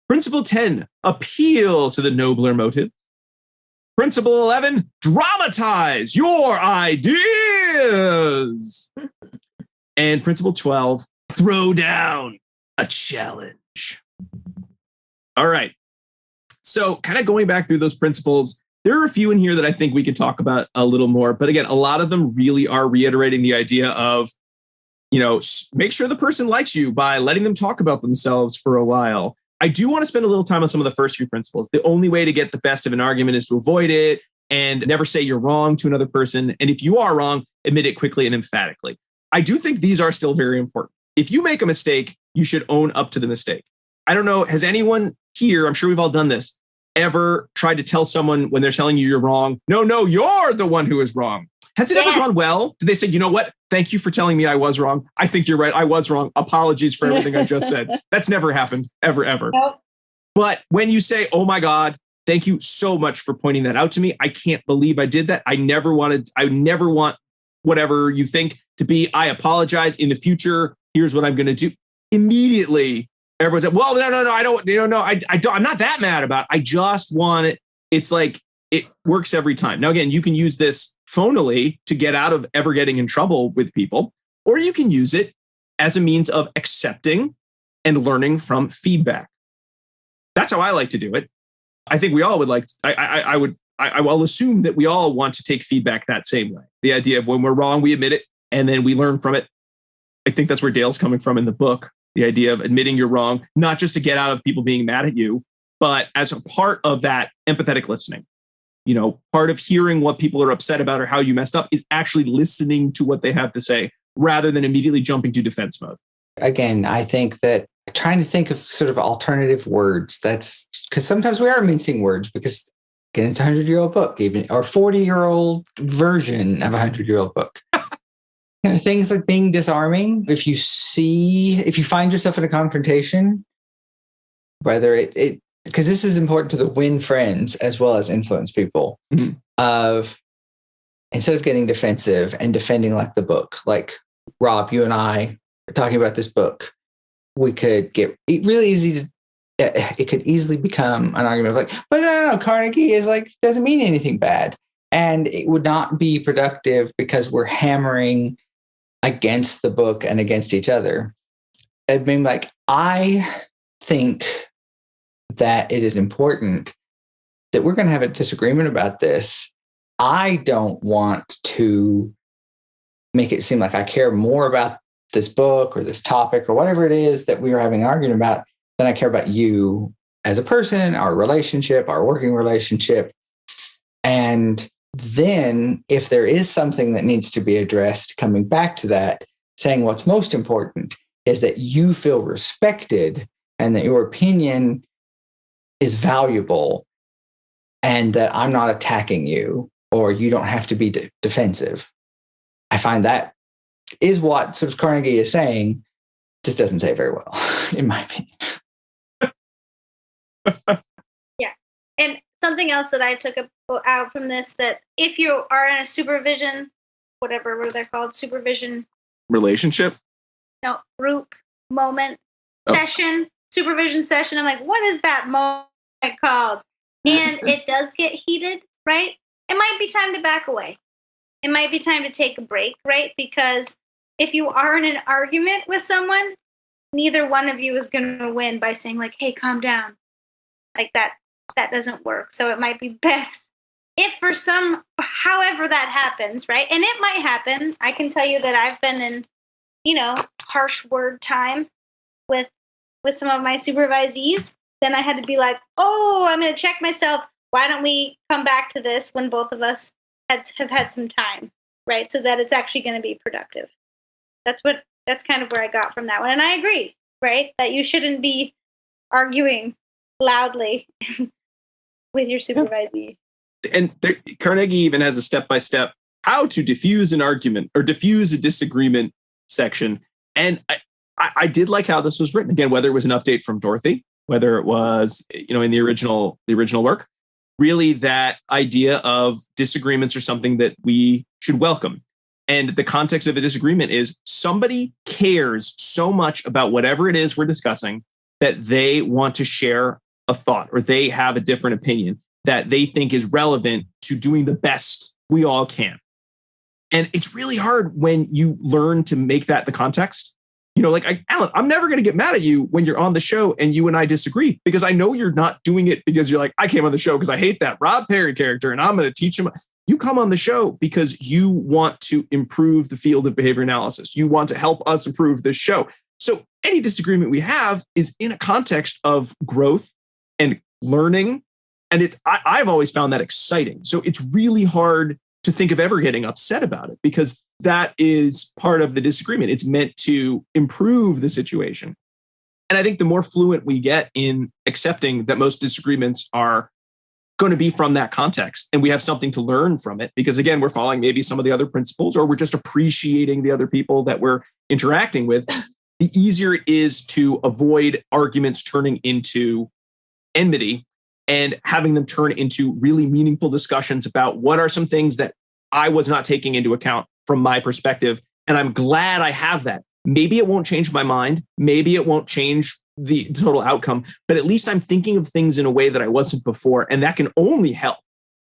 Principle 10, appeal to the nobler motive. Principle 11, dramatize your ideas. And principle 12, throw down a challenge. All right. So kind of going back through those principles, there are a few in here that I think we could talk about a little more. But again, a lot of them really are reiterating the idea of, make sure the person likes you by letting them talk about themselves for a while. I do want to spend a little time on some of the first few principles. The only way to get the best of an argument is to avoid it and never say you're wrong to another person. And if you are wrong, admit it quickly and emphatically. I do think these are still very important. If you make a mistake, you should own up to the mistake. I don't know, has anyone here, I'm sure we've all done this, ever tried to tell someone when they're telling you you're wrong, no, you're the one who is wrong? Has it ever gone well? Did they say, you know what? Thank you for telling me I was wrong. I think you're right. I was wrong. Apologies for everything I just said. That's never happened, ever. Nope. But when you say, oh my God, thank you so much for pointing that out to me. I can't believe I did that. I never want whatever you think to be, I apologize in the future. Here's what I'm going to do. Immediately, everyone's like, well, no, I don't, I'm not that mad about it. I just want it. It's like, it works every time. Now, again, you can use this phonally to get out of ever getting in trouble with people, or you can use it as a means of accepting and learning from feedback. That's how I like to do it. I think we all would like, I will assume that we all want to take feedback that same way. The idea of when we're wrong, we admit it, and then we learn from it. I think that's where Dale's coming from in the book. The idea of admitting you're wrong, not just to get out of people being mad at you, but as a part of that empathetic listening. Part of hearing what people are upset about or how you messed up is actually listening to what they have to say rather than immediately jumping to defense mode. Again, I think that trying to think of sort of alternative words, that's because sometimes we are mincing words because, again, it's a 100-year-old book, even, or 40-year-old version of a 100-year-old book. Things like being disarming. If you find yourself in a confrontation, whether it because this is important to the win friends as well as influence people, of instead of getting defensive and defending like the book, like Rob, you and I are talking about this book, we could get really easy to, it could easily become an argument of like, but no, Carnegie is like, doesn't mean anything bad. And it would not be productive because we're hammering against the book and against each other. I mean, like, I think that it is important that we're going to have a disagreement about this. I don't want to make it seem like I care more about this book or this topic or whatever it is that we are having an argument about than I care about you as a person, our relationship, our working relationship. And then if there is something that needs to be addressed, coming back to that, saying what's most important is that you feel respected and that your opinion is valuable and that I'm not attacking you or you don't have to be defensive. I find that is what sort of Carnegie is saying, just doesn't say it very well, in my opinion. Yeah. And something else that I took out from this, that if you are in a supervision, whatever they're called, supervision relationship, group moment, session, supervision session. I'm like, what is that moment called? And it does get heated, right? It might be time to back away. It might be time to take a break, right? Because if you are in an argument with someone, neither one of you is going to win by saying like, hey, calm down. Like that doesn't work. So it might be best if for however that happens, right? And it might happen. I can tell you that I've been in, harsh word time with some of my supervisees. Then I had to be like, oh, I'm going to check myself. Why don't we come back to this when both of us have had some time, right? So that it's actually going to be productive. That's kind of where I got from that one. And I agree, right? That you shouldn't be arguing loudly with your supervisee. And Carnegie even has a step-by-step how to diffuse an argument or diffuse a disagreement section. And I did like how this was written. Again, whether it was an update from Dorothy, whether it was, in the original work, really that idea of disagreements are something that we should welcome. And the context of a disagreement is somebody cares so much about whatever it is we're discussing that they want to share a thought or they have a different opinion that they think is relevant to doing the best we all can. And it's really hard when you learn to make that the context. Alan, I'm never going to get mad at you when you're on the show and you and I disagree, because I know you're not doing it because you're like, I came on the show because I hate that Rob Perry character and I'm going to teach him. You come on the show because you want to improve the field of behavior analysis. You want to help us improve this show. So any disagreement we have is in a context of growth and learning. And I've always found that exciting. So it's really hard to think of ever getting upset about it because that is part of the disagreement. It's meant to improve the situation. And I think the more fluent we get in accepting that most disagreements are going to be from that context and we have something to learn from it, because again, we're following maybe some of the other principles or we're just appreciating the other people that we're interacting with, the easier it is to avoid arguments turning into enmity and having them turn into really meaningful discussions about what are some things that I was not taking into account from my perspective. And I'm glad I have that. Maybe it won't change my mind. Maybe it won't change the total outcome, but at least I'm thinking of things in a way that I wasn't before. And that can only help.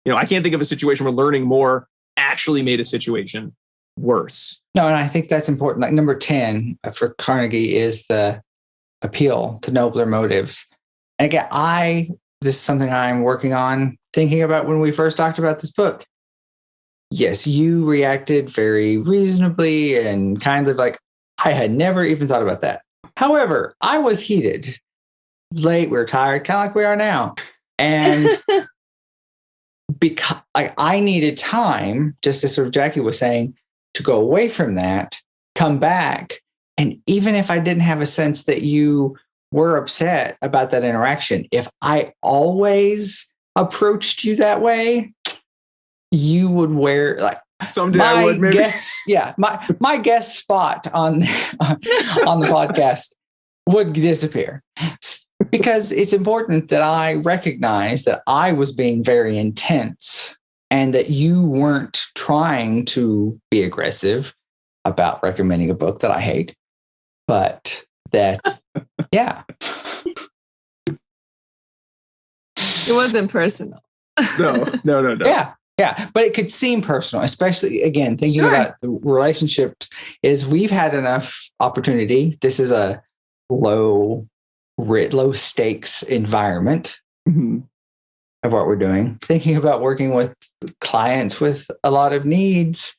I can't think of a situation where learning more actually made a situation worse. No, and I think that's important. Like number 10 for Carnegie is the appeal to nobler motives. And again, this is something I'm working on thinking about when we first talked about this book. Yes, you reacted very reasonably and kind of like, I had never even thought about that. However, I was heated, late, we were tired, kind of like we are now. And because I needed time, just as sort of Jackie was saying, to go away from that, come back. And even if I didn't have a sense that you were upset about that interaction, if I always approached you that way, you would wear like someday I would maybe. My guest spot on the podcast would disappear, because it's important that I recognize that I was being very intense and that you weren't trying to be aggressive about recommending a book that I hate, but that yeah. It wasn't personal. No. Yeah. But it could seem personal, especially again, thinking about the relationships is we've had enough opportunity. This is a low stakes environment of what we're doing. Thinking about working with clients with a lot of needs,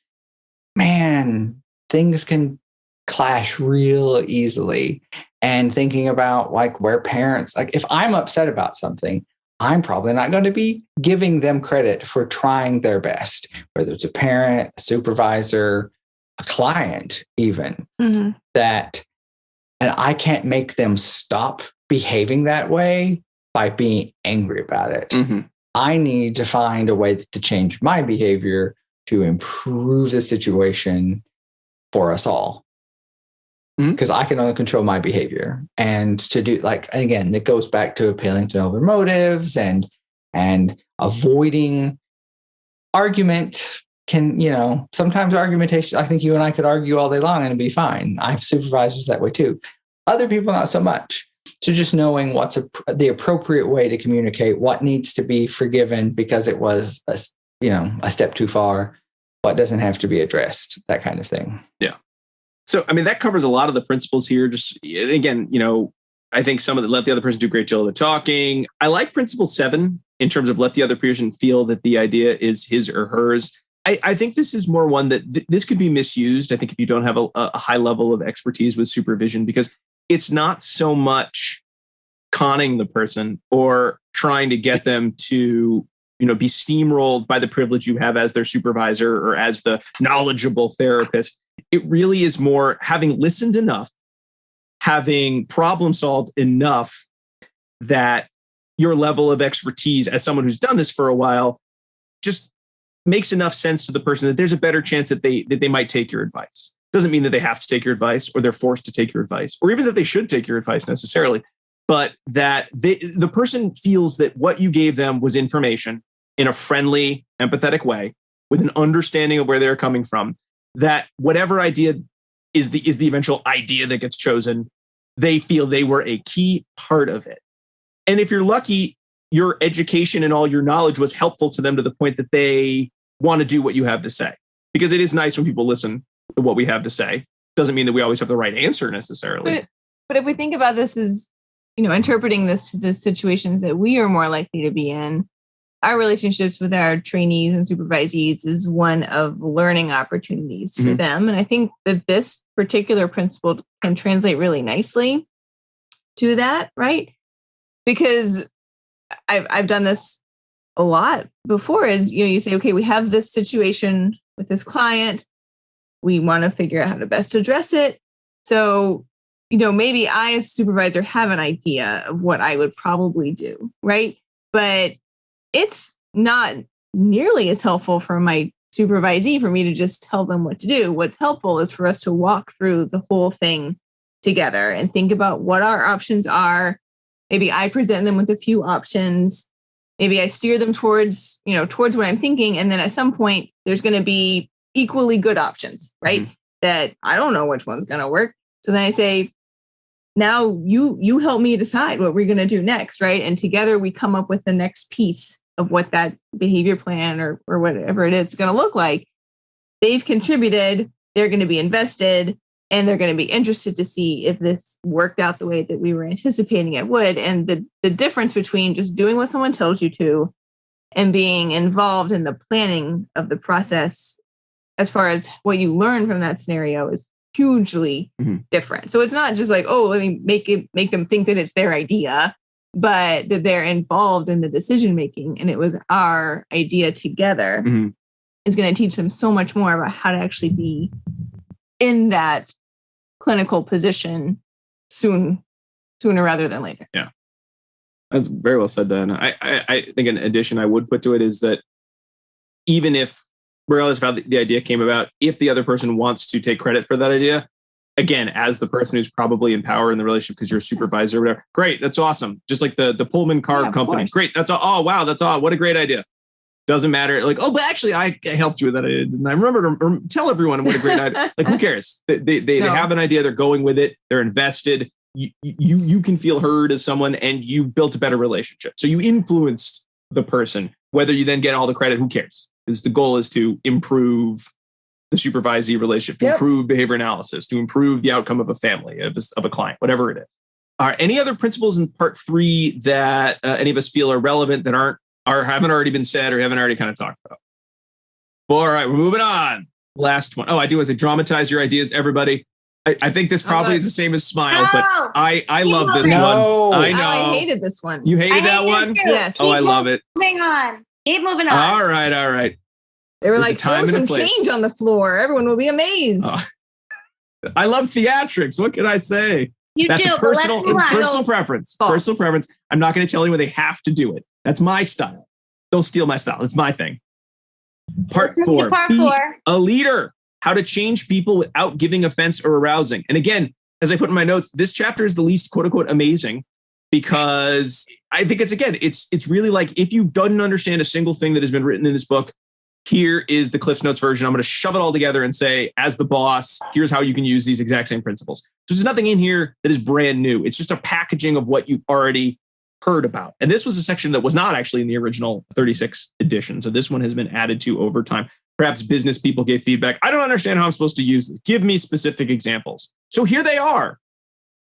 man, things can clash real easily. And thinking about like where parents, like if I'm upset about something, I'm probably not going to be giving them credit for trying their best, whether it's a parent, a supervisor, a client, even that. And I can't make them stop behaving that way by being angry about it. I need to find a way to change my behavior to improve the situation for us all. Because I can only control my behavior. And to do, like, again, that goes back to appealing to noble motives and avoiding argument can, sometimes argumentation, I think you and I could argue all day long and it'd be fine. I have supervisors that way too. Other people, not so much. So just knowing what's the appropriate way to communicate, what needs to be forgiven because it was a step too far, what doesn't have to be addressed, that kind of thing. Yeah. So, that covers a lot of the principles here. Just again, I think some of the let the other person do a great deal of the talking. I like principle 7 in terms of let the other person feel that the idea is his or hers. I think this is more one that this could be misused. I think if you don't have a high level of expertise with supervision, because it's not so much conning the person or trying to get them to, be steamrolled by the privilege you have as their supervisor or as the knowledgeable therapist. It really is more having listened enough, having problem solved enough that your level of expertise as someone who's done this for a while just makes enough sense to the person that there's a better chance that they might take your advice. Doesn't mean that they have to take your advice or they're forced to take your advice or even that they should take your advice necessarily, but that the person feels that what you gave them was information in a friendly, empathetic way with an understanding of where they're coming from, that whatever idea is the eventual idea that gets chosen, they feel they were a key part of it. And if you're lucky, your education and all your knowledge was helpful to them to the point that they want to do what you have to say. Because it is nice when people listen to what we have to say. Doesn't mean that we always have the right answer necessarily. But if we think about this as, interpreting this to the situations that we are more likely to be in, our relationships with our trainees and supervisees is one of learning opportunities for them. And I think that this particular principle can translate really nicely to that, right? Because I've done this a lot before is, you say, okay, we have this situation with this client. We want to figure out how to best address it. So, maybe I as a supervisor have an idea of what I would probably do, right? But it's not nearly as helpful for my supervisee for me to just tell them what to do. What's helpful is for us to walk through the whole thing together and think about what our options are. Maybe I present them with a few options. Maybe I steer them towards what I'm thinking. And then at some point, there's going to be equally good options, right? That I don't know which one's going to work. So then I say, now you help me decide what we're going to do next, right? And together we come up with the next piece of what that behavior plan or whatever it is going to look like. They've contributed, they're going to be invested, and they're going to be interested to see if this worked out the way that we were anticipating it would. And the difference between just doing what someone tells you to and being involved in the planning of the process as far as what you learn from that scenario is hugely different. So it's not just like, oh, let me make them think that it's their idea, but that they're involved in the decision making. And it was our idea together is going to teach them so much more about how to actually be in that clinical position sooner rather than later. Yeah. That's very well said, Dan. I think an addition I would put to it is that even if, regardless of how the idea came about, if the other person wants to take credit for that idea, again, as the person who's probably in power in the relationship because you're a supervisor or whatever, great, that's awesome. Just like the Pullman car company. Great, that's all. Oh, wow, that's all. What a great idea. Doesn't matter. Like, oh, but actually, I helped you with that idea. And I remember to tell everyone what a great idea. Like, who cares? They have an idea. They're going with it. They're invested. You can feel heard as someone, and you built a better relationship. So you influenced the person. Whether you then get all the credit, who cares? Because the goal is to improve the supervisee relationship, to improve behavior analysis, to improve the outcome of a family, of a client, whatever it is. All right. Any other principles in part 3 that any of us feel are relevant that haven't already been said or haven't already kind of talked about? All right, we're moving on. Last one. Oh, I do want to say dramatize your ideas, everybody. I think this probably is the same as Smile, but I love this one. I know. I hated this one. You hated that one? Yes. Oh, I love it. Moving on. Keep moving on. All right. They were like, throw some change on the floor. Everyone will be amazed. Oh. I love theatrics. What can I say? That's a personal preference. False. Personal preference. I'm not going to tell anyone they have to do it. That's my style. Don't steal my style. It's my thing. Part 4. Be a leader. How to change people without giving offense or arousing. And again, as I put in my notes, this chapter is the least quote unquote amazing because I think it's really like if you don't understand a single thing that has been written in this book, here is the Cliff's Notes version. I'm going to shove it all together and say, as the boss, here's how you can use these exact same principles. So there's nothing in here that is brand new. It's just a packaging of what you've already heard about. And this was a section that was not actually in the original 36 edition. So this one has been added to over time. Perhaps business people gave feedback. I don't understand how I'm supposed to use this. Give me specific examples. So here they are.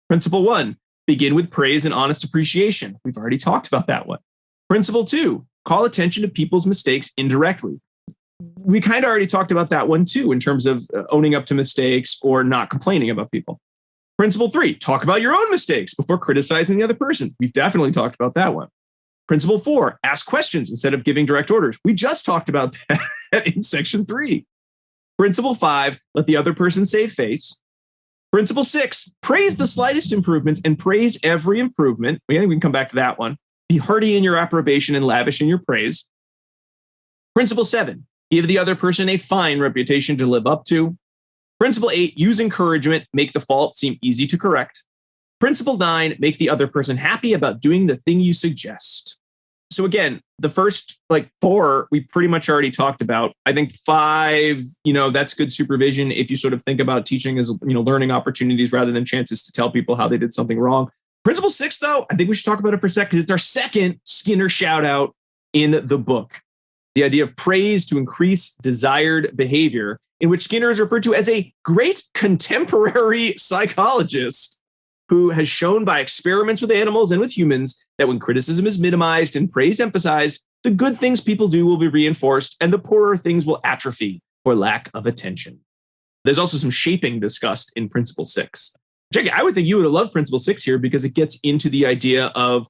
Principle 1, begin with praise and honest appreciation. We've already talked about that one. Principle 2, call attention to people's mistakes indirectly. We kind of already talked about that one too, in terms of owning up to mistakes or not complaining about people. Principle 3, talk about your own mistakes before criticizing the other person. We've definitely talked about that one. Principle 4, ask questions instead of giving direct orders. We just talked about that in section 3. Principle 5, let the other person save face. Principle 6, praise the slightest improvements and praise every improvement. We can come back to that one. Be hearty in your approbation and lavish in your praise. Principle 7, give the other person a fine reputation to live up to. Principle 8, use encouragement, make the fault seem easy to correct. Principle 9, make the other person happy about doing the thing you suggest. So again, the first 4, we pretty much already talked about. I think 5, that's good supervision if you sort of think about teaching as, learning opportunities rather than chances to tell people how they did something wrong. Principle 6, though, I think we should talk about it for a second. It's our second Skinner shout out in the book. The idea of praise to increase desired behavior, in which Skinner is referred to as a great contemporary psychologist who has shown by experiments with animals and with humans that when criticism is minimized and praise emphasized, the good things people do will be reinforced and the poorer things will atrophy for lack of attention. There's also some shaping discussed in Principle 6. Jackie, I would think you would have loved Principle 6 here because it gets into the idea of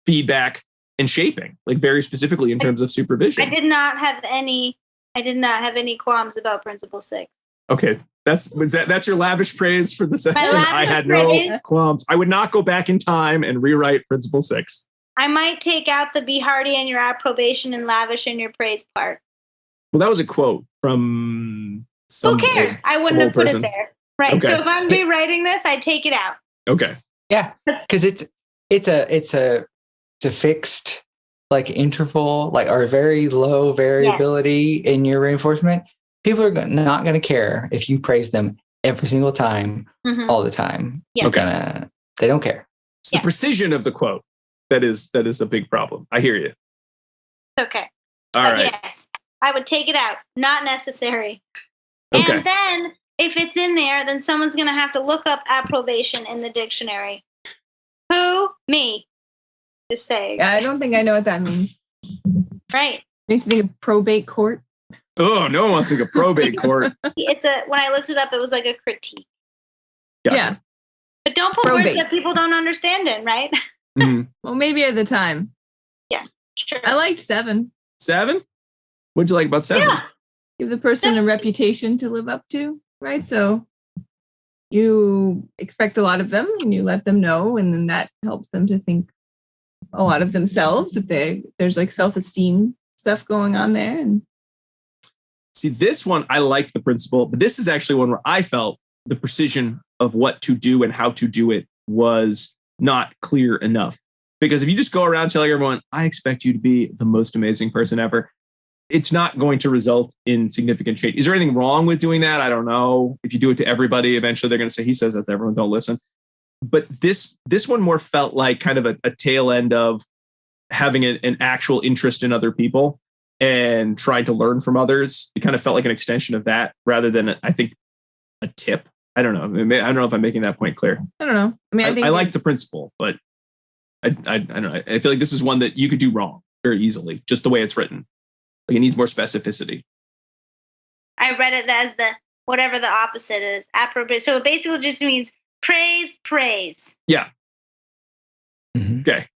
feedback and shaping, very specifically in terms of supervision. I did not have any qualms about Principle 6. Okay, that's your lavish praise for the section. I had no qualms. I would not go back in time and rewrite Principle 6. I might take out the be hearty in your approbation and lavish in your praise part. Well, that was a quote from some. Who cares? I wouldn't have put person. it there. Right. Okay. So if I'm rewriting this, I'd take it out. Okay. Yeah, because it's a fixed interval, or very low variability in your reinforcement. People are not going to care if you praise them every single time, all the time. Yeah. They don't care. It's the precision of the quote that is a big problem. I hear you. Okay. All right. Yes, I would take it out. Not necessary. Okay. And then if it's in there, then someone's going to have to look up approbation in the dictionary. Who? Me. Just saying. Yeah, I don't think I know what that means. Right. Makes me think of probate court. Oh, no one wants to think of probate court. When I looked it up, it was like a critique. Gotcha. Yeah. But don't put Probate. words that people don't understand in, right? Mhm. Well, maybe at the time. Yeah, sure. I liked 7. 7? What'd you like about 7? Yeah. Give the person a reputation to live up to, right? So you expect a lot of them and you let them know, and then that helps them to think a lot of themselves if there's self-esteem stuff going on there. And See, this one, I like the principle, but this is actually one where I felt the precision of what to do and how to do it was not clear enough. Because if you just go around telling everyone, I expect you to be the most amazing person ever, it's not going to result in significant change. Is there anything wrong with doing that? I don't know. If you do it to everybody, eventually they're going to say, he says that to everyone, don't listen. But this one more felt like kind of a tail end of having an actual interest in other people and trying to learn from others. It kind of felt like an extension of that rather than, I think, a tip. I don't know. I don't know if I'm making that point clear. I don't know. I mean, I think I like the principle, but I don't know. I feel like this is one that you could do wrong very easily, just the way it's written. It needs more specificity. I read it as whatever the opposite is. Approbation. So it basically just means praise. Yeah. Mm-hmm. Okay.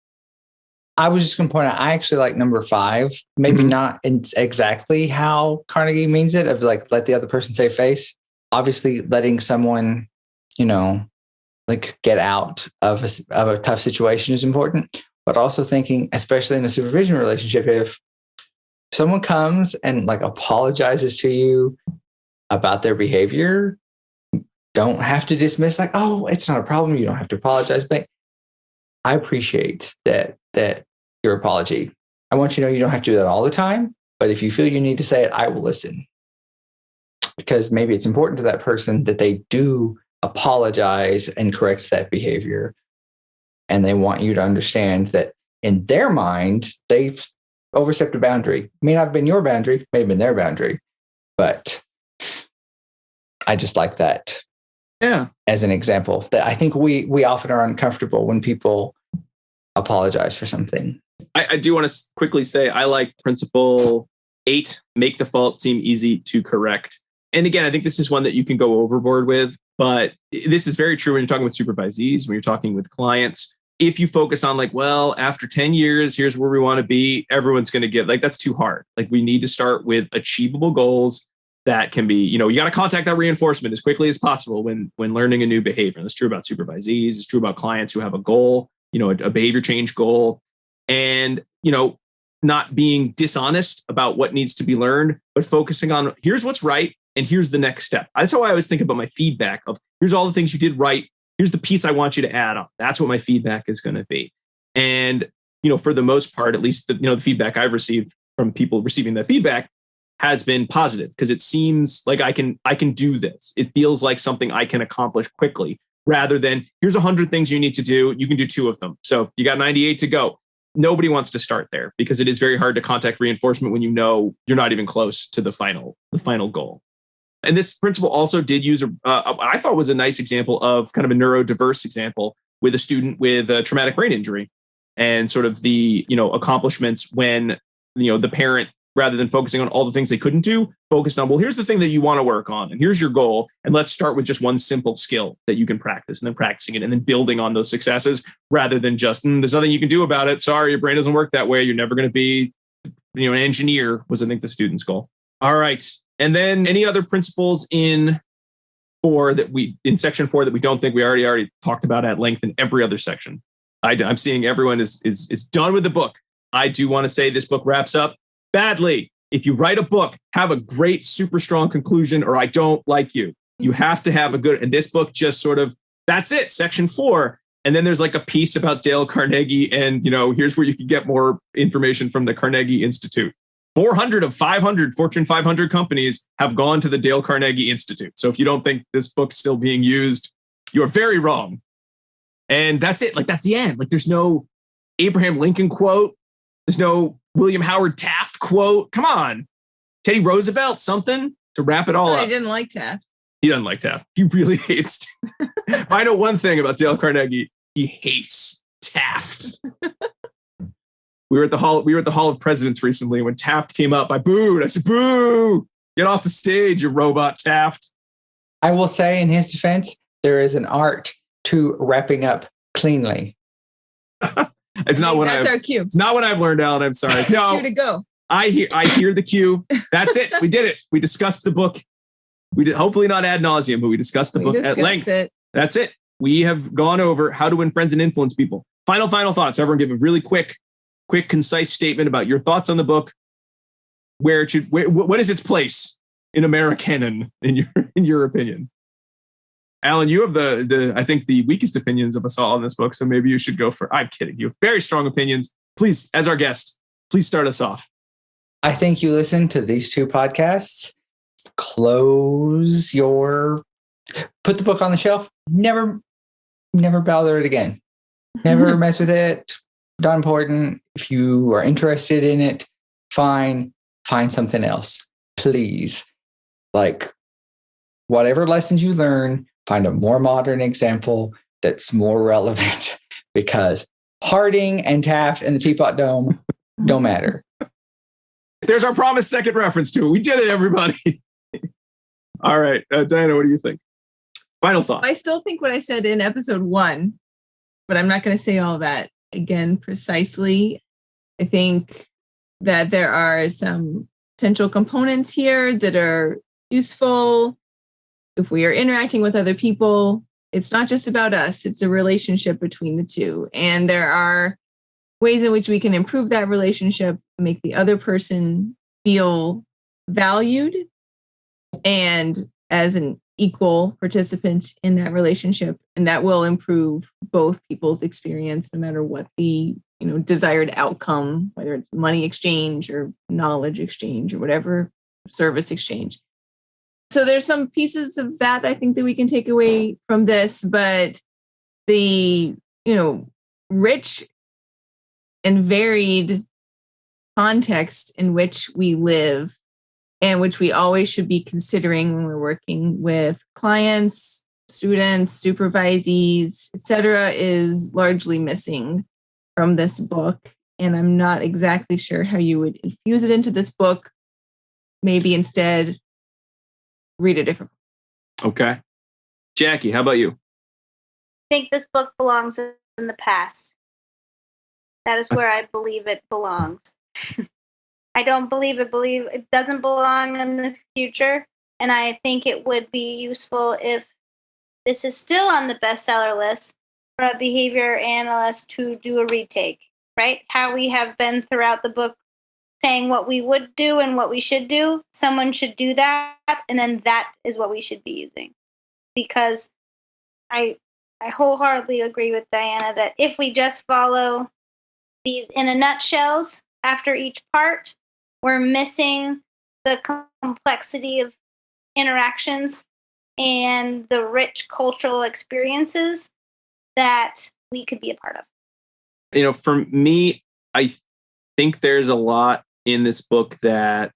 I was just going to point out, I actually like number 5, maybe not exactly how Carnegie means it, of let the other person save face. Obviously, letting someone, get out of a tough situation is important, but also thinking, especially in a supervision relationship, if someone comes and apologizes to you about their behavior, don't have to dismiss oh, it's not a problem. You don't have to apologize, but I appreciate that your apology. I want you to know you don't have to do that all the time, but if you feel you need to say it, I will listen. Because maybe it's important to that person that they do apologize and correct that behavior. And they want you to understand that in their mind, they've overstepped a boundary. May not have been your boundary, may have been their boundary, but I just like that. Yeah. As an example, that I think we often are uncomfortable when people apologize for something. I do want to quickly say I like principle 8, make the fault seem easy to correct. And again, I think this is one that you can go overboard with, but this is very true when you're talking with supervisees, when you're talking with clients. if you focus on like, well, after 10 years, here's where we want to be, everyone's going to get like, that's too hard. Like we need to start with achievable goals that can be, you got to contact that reinforcement as quickly as possible when learning a new behavior. And that's true about supervisees. It's true about clients who have a goal, a behavior change goal, and, not being dishonest about what needs to be learned, but focusing on here's what's right. And here's the next step. That's how I always think about my feedback of here's all the things you did right. Here's the piece I want you to add on. That's what my feedback is going to be. And, for the most part, at least the feedback I've received from people receiving that feedback has been positive because it seems like I can do this. It feels like something I can accomplish quickly rather than here's 100 things you need to do. You can do 2 of them. So you got 98 to go. Nobody wants to start there because it is very hard to contact reinforcement when you're not even close to the final goal. And this principle also did use I thought was a nice example of kind of a neurodiverse example with a student with a traumatic brain injury and sort of the, accomplishments when, the parent, rather than focusing on all the things they couldn't do, focused on, well, here's the thing that you want to work on and here's your goal. And let's start with just one simple skill that you can practice and then practicing it and then building on those successes rather than just, there's nothing you can do about it. Sorry, your brain doesn't work that way. You're never going to be, an engineer was, I think, the student's goal. All right. And then any other principles in section 4 that we don't think we already talked about at length in every other section. I'm seeing everyone is done with the book. I do want to say this book wraps up badly. If you write a book, have a great, super strong conclusion, or I don't like you. You have to have and this book just sort of, that's it, section 4. And then there's like a piece about Dale Carnegie and, here's where you can get more information from the Carnegie Institute. 400 of 500 Fortune 500 companies have gone to the Dale Carnegie Institute. So if you don't think this book's still being used, you're very wrong. And that's it. Like, that's the end. Like, there's no Abraham Lincoln quote. There's no William Howard Taft quote. Come on. Teddy Roosevelt, something to wrap it all up. I didn't like Taft. He doesn't like Taft. He really hates. I know one thing about Dale Carnegie. He hates Taft. We were at the Hall of Presidents recently. When Taft came up, I booed. I said, boo, get off the stage, you robot Taft. I will say in his defense, there is an art to wrapping up cleanly. That's our cue. It's not what I've learned, Alan. I'm sorry. No, cue to go. I hear the cue. That's it. We did it. We discussed the book. We did hopefully not ad nauseum, but we discussed the book at length. That's it. We have gone over how to win friends and influence people. Final thoughts. Everyone give a really quick, concise statement about your thoughts on the book. What is its place in Americanon in your opinion? Alan, you have I think the weakest opinions of us all on this book, so maybe you should go for. I'm kidding. You have very strong opinions. Please, as our guest, please start us off. I think you listen to these 2 podcasts. Put the book on the shelf. Never bother it again. Never mess with it. Not important. If you are interested in it, fine. Find something else, please. Like whatever lessons you learn, find a more modern example that's more relevant because Harding and Taft and the Teapot Dome don't matter. There's our promised second reference to it. We did it, everybody. All right. Diana, what do you think? Final thought. I still think what I said in episode 1, but I'm not going to say all that again precisely. I think that there are some potential components here that are useful. If we are interacting with other people, it's not just about us. It's a relationship between the two. And there are ways in which we can improve that relationship, make the other person feel valued and as an equal participant in that relationship. And that will improve both people's experience, no matter what the desired outcome, whether it's money exchange or knowledge exchange or whatever, service exchange. So there's some pieces of that I think that we can take away from this, but the, rich and varied context in which we live and which we always should be considering when we're working with clients, students, supervisees, etc., is largely missing from this book. And I'm not exactly sure how you would infuse it into this book. Maybe instead read a different book. Okay. Jackie, how about you? I think this book belongs in in the past. That is where I believe it belongs. I don't believe it doesn't belong in the future. And I think it would be useful if this is still on the bestseller list for a behavior analyst to do a retake, right? How we have been throughout the book saying what we would do and what we should do. Someone should do that, and then that is what we should be using. Because I wholeheartedly agree with Diana that if we just follow these in a nutshells after each part, we're missing the complexity of interactions and the rich cultural experiences that we could be a part of. You know, for me, I think there's a lot in this book that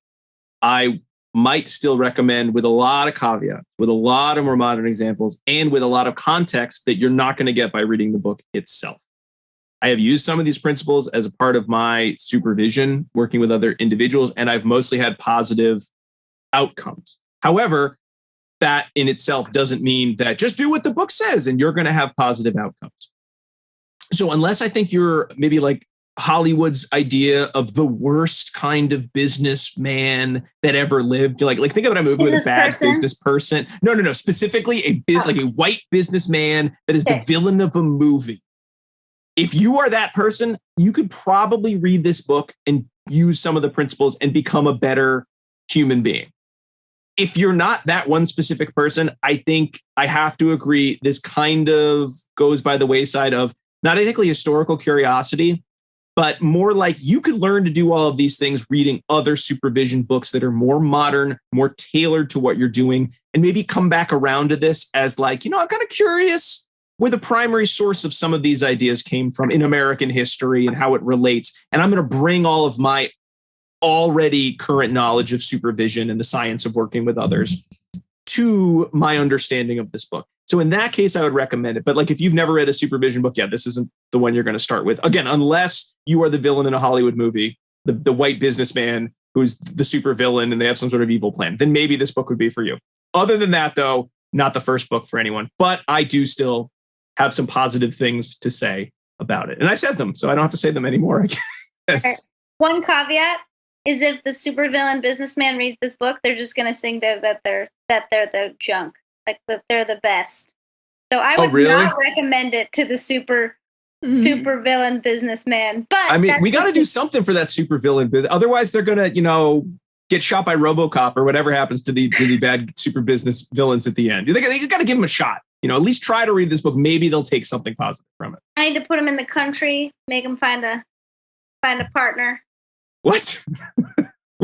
I might still recommend, with a lot of caveats, with a lot of more modern examples, and with a lot of context that you're not going to get by reading the book itself. I have used some of these principles as a part of my supervision, working with other individuals, and I've mostly had positive outcomes. However, that in itself doesn't mean that just do what the book says and you're going to have positive outcomes. So unless I think you're maybe like Hollywood's idea of the worst kind of businessman that ever lived, like think about a movie with a bad business person. No. Specifically like a white businessman that is the villain of a movie. If you are that person, you could probably read this book and use some of the principles and become a better human being. If you're not that one specific person, I think I have to agree, this kind of goes by the wayside of not exactly historical curiosity, but more like you could learn to do all of these things reading other supervision books that are more modern, more tailored to what you're doing, and maybe come back around to this as like, I'm kind of curious where the primary source of some of these ideas came from in American history and how it relates. And I'm going to bring all of my already current knowledge of supervision and the science of working with others to my understanding of this book. So in that case, I would recommend it. But like if you've never read a supervision book, this isn't the one you're going to start with. Again, unless you are the villain in a Hollywood movie, the white businessman who's the super villain and they have some sort of evil plan, then maybe this book would be for you. Other than that, though, not the first book for anyone. But I do still have some positive things to say about it. And I said them, so I don't have to say them anymore, I guess. One caveat is if the supervillain businessman reads this book, they're just going to think that they're the junk, like that they're the best. So I would not recommend it to the supervillain businessman. But I mean, we got to do something for that supervillain business. Otherwise, they're going to, get shot by RoboCop or whatever happens to the bad super business villains at the end. You got to give them a shot. At least try to read this book. Maybe they'll take something positive from it. I need to put them in the country, make them find a partner. What?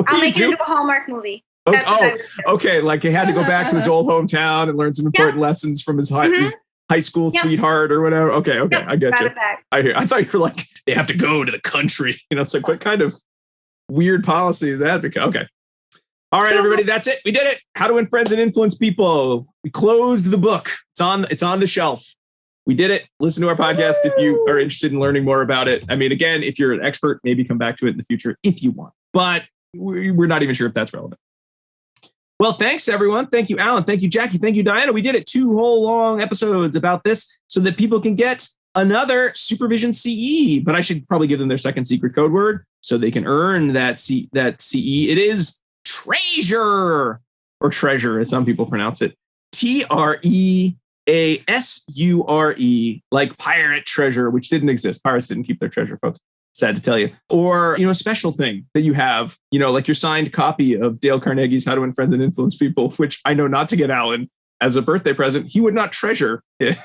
I'll make it into a Hallmark movie. Okay. Like he had to go back to his old hometown and learn some important lessons from his high school sweetheart or whatever. Okay. Yep. I get you. I thought you were like, they have to go to the country. It's like, what kind of weird policy is that? Okay. All right, everybody, that's it. We did it. How to Win Friends and Influence People. We closed the book. It's on the shelf. We did it. Listen to our podcast if you are interested in learning more about it. I mean, again, if you're an expert, maybe come back to it in the future if you want. But we're not even sure if that's relevant. Well, thanks, everyone. Thank you, Alan. Thank you, Jackie. Thank you, Diana. We did it 2 whole long episodes about this so that people can get another Supervision CE. But I should probably give them their second secret code word so they can earn that CE. It is treasure, or treasure as some people pronounce it. TREASURE, like pirate treasure, which didn't exist. Pirates didn't keep their treasure, folks. Sad to tell you. Or, a special thing that you have, like your signed copy of Dale Carnegie's How to Win Friends and Influence People, which I know not to get Alan as a birthday present. He would not treasure it.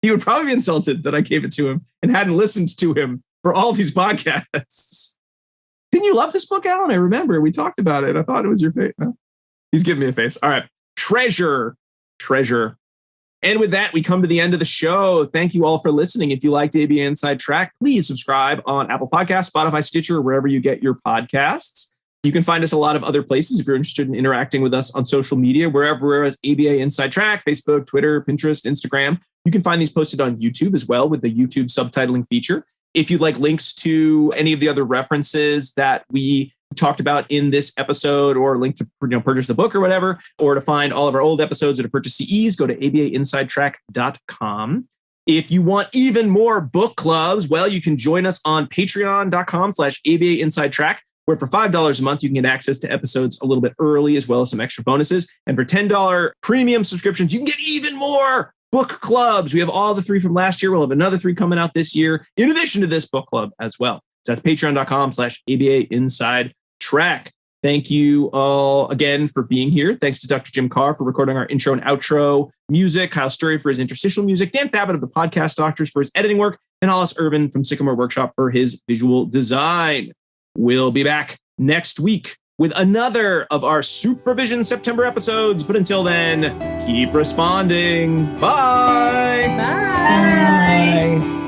He would probably be insulted that I gave it to him and hadn't listened to him for all these podcasts. Didn't you love this book, Alan? I remember we talked about it. I thought it was your favorite. No? He's giving me a face. All right. Treasure. And with that, we come to the end of the show. Thank you all for listening. If you liked ABA Inside Track, please subscribe on Apple Podcasts, Spotify, Stitcher, or wherever you get your podcasts. You can find us a lot of other places if you're interested in interacting with us on social media, wherever we're as ABA Inside Track, Facebook, Twitter, Pinterest, Instagram. You can find these posted on YouTube as well with the YouTube subtitling feature. If you'd like links to any of the other references that we talked about in this episode, or link to purchase the book or whatever, or to find all of our old episodes or to purchase CEs, go to abainsidetrack.com. If you want even more book clubs, well, you can join us on patreon.com/ABA Inside Track, where for $5 a month, you can get access to episodes a little bit early, as well as some extra bonuses. And for $10 premium subscriptions, you can get even more book clubs. We have all the 3 from last year. We'll have another 3 coming out this year, in addition to this book club as well. So that's patreon.com/ABA Inside Track. Thank you all again for being here. Thanks to Dr. Jim Carr for recording our intro and outro music, Kyle Sturry for his interstitial music, Dan Thabit of the Podcast Doctors for his editing work, and Hollis Urban from Sycamore Workshop for his visual design. We'll be back next week with another of our Supervision September episodes. But until then, keep responding. Bye. Bye. Bye.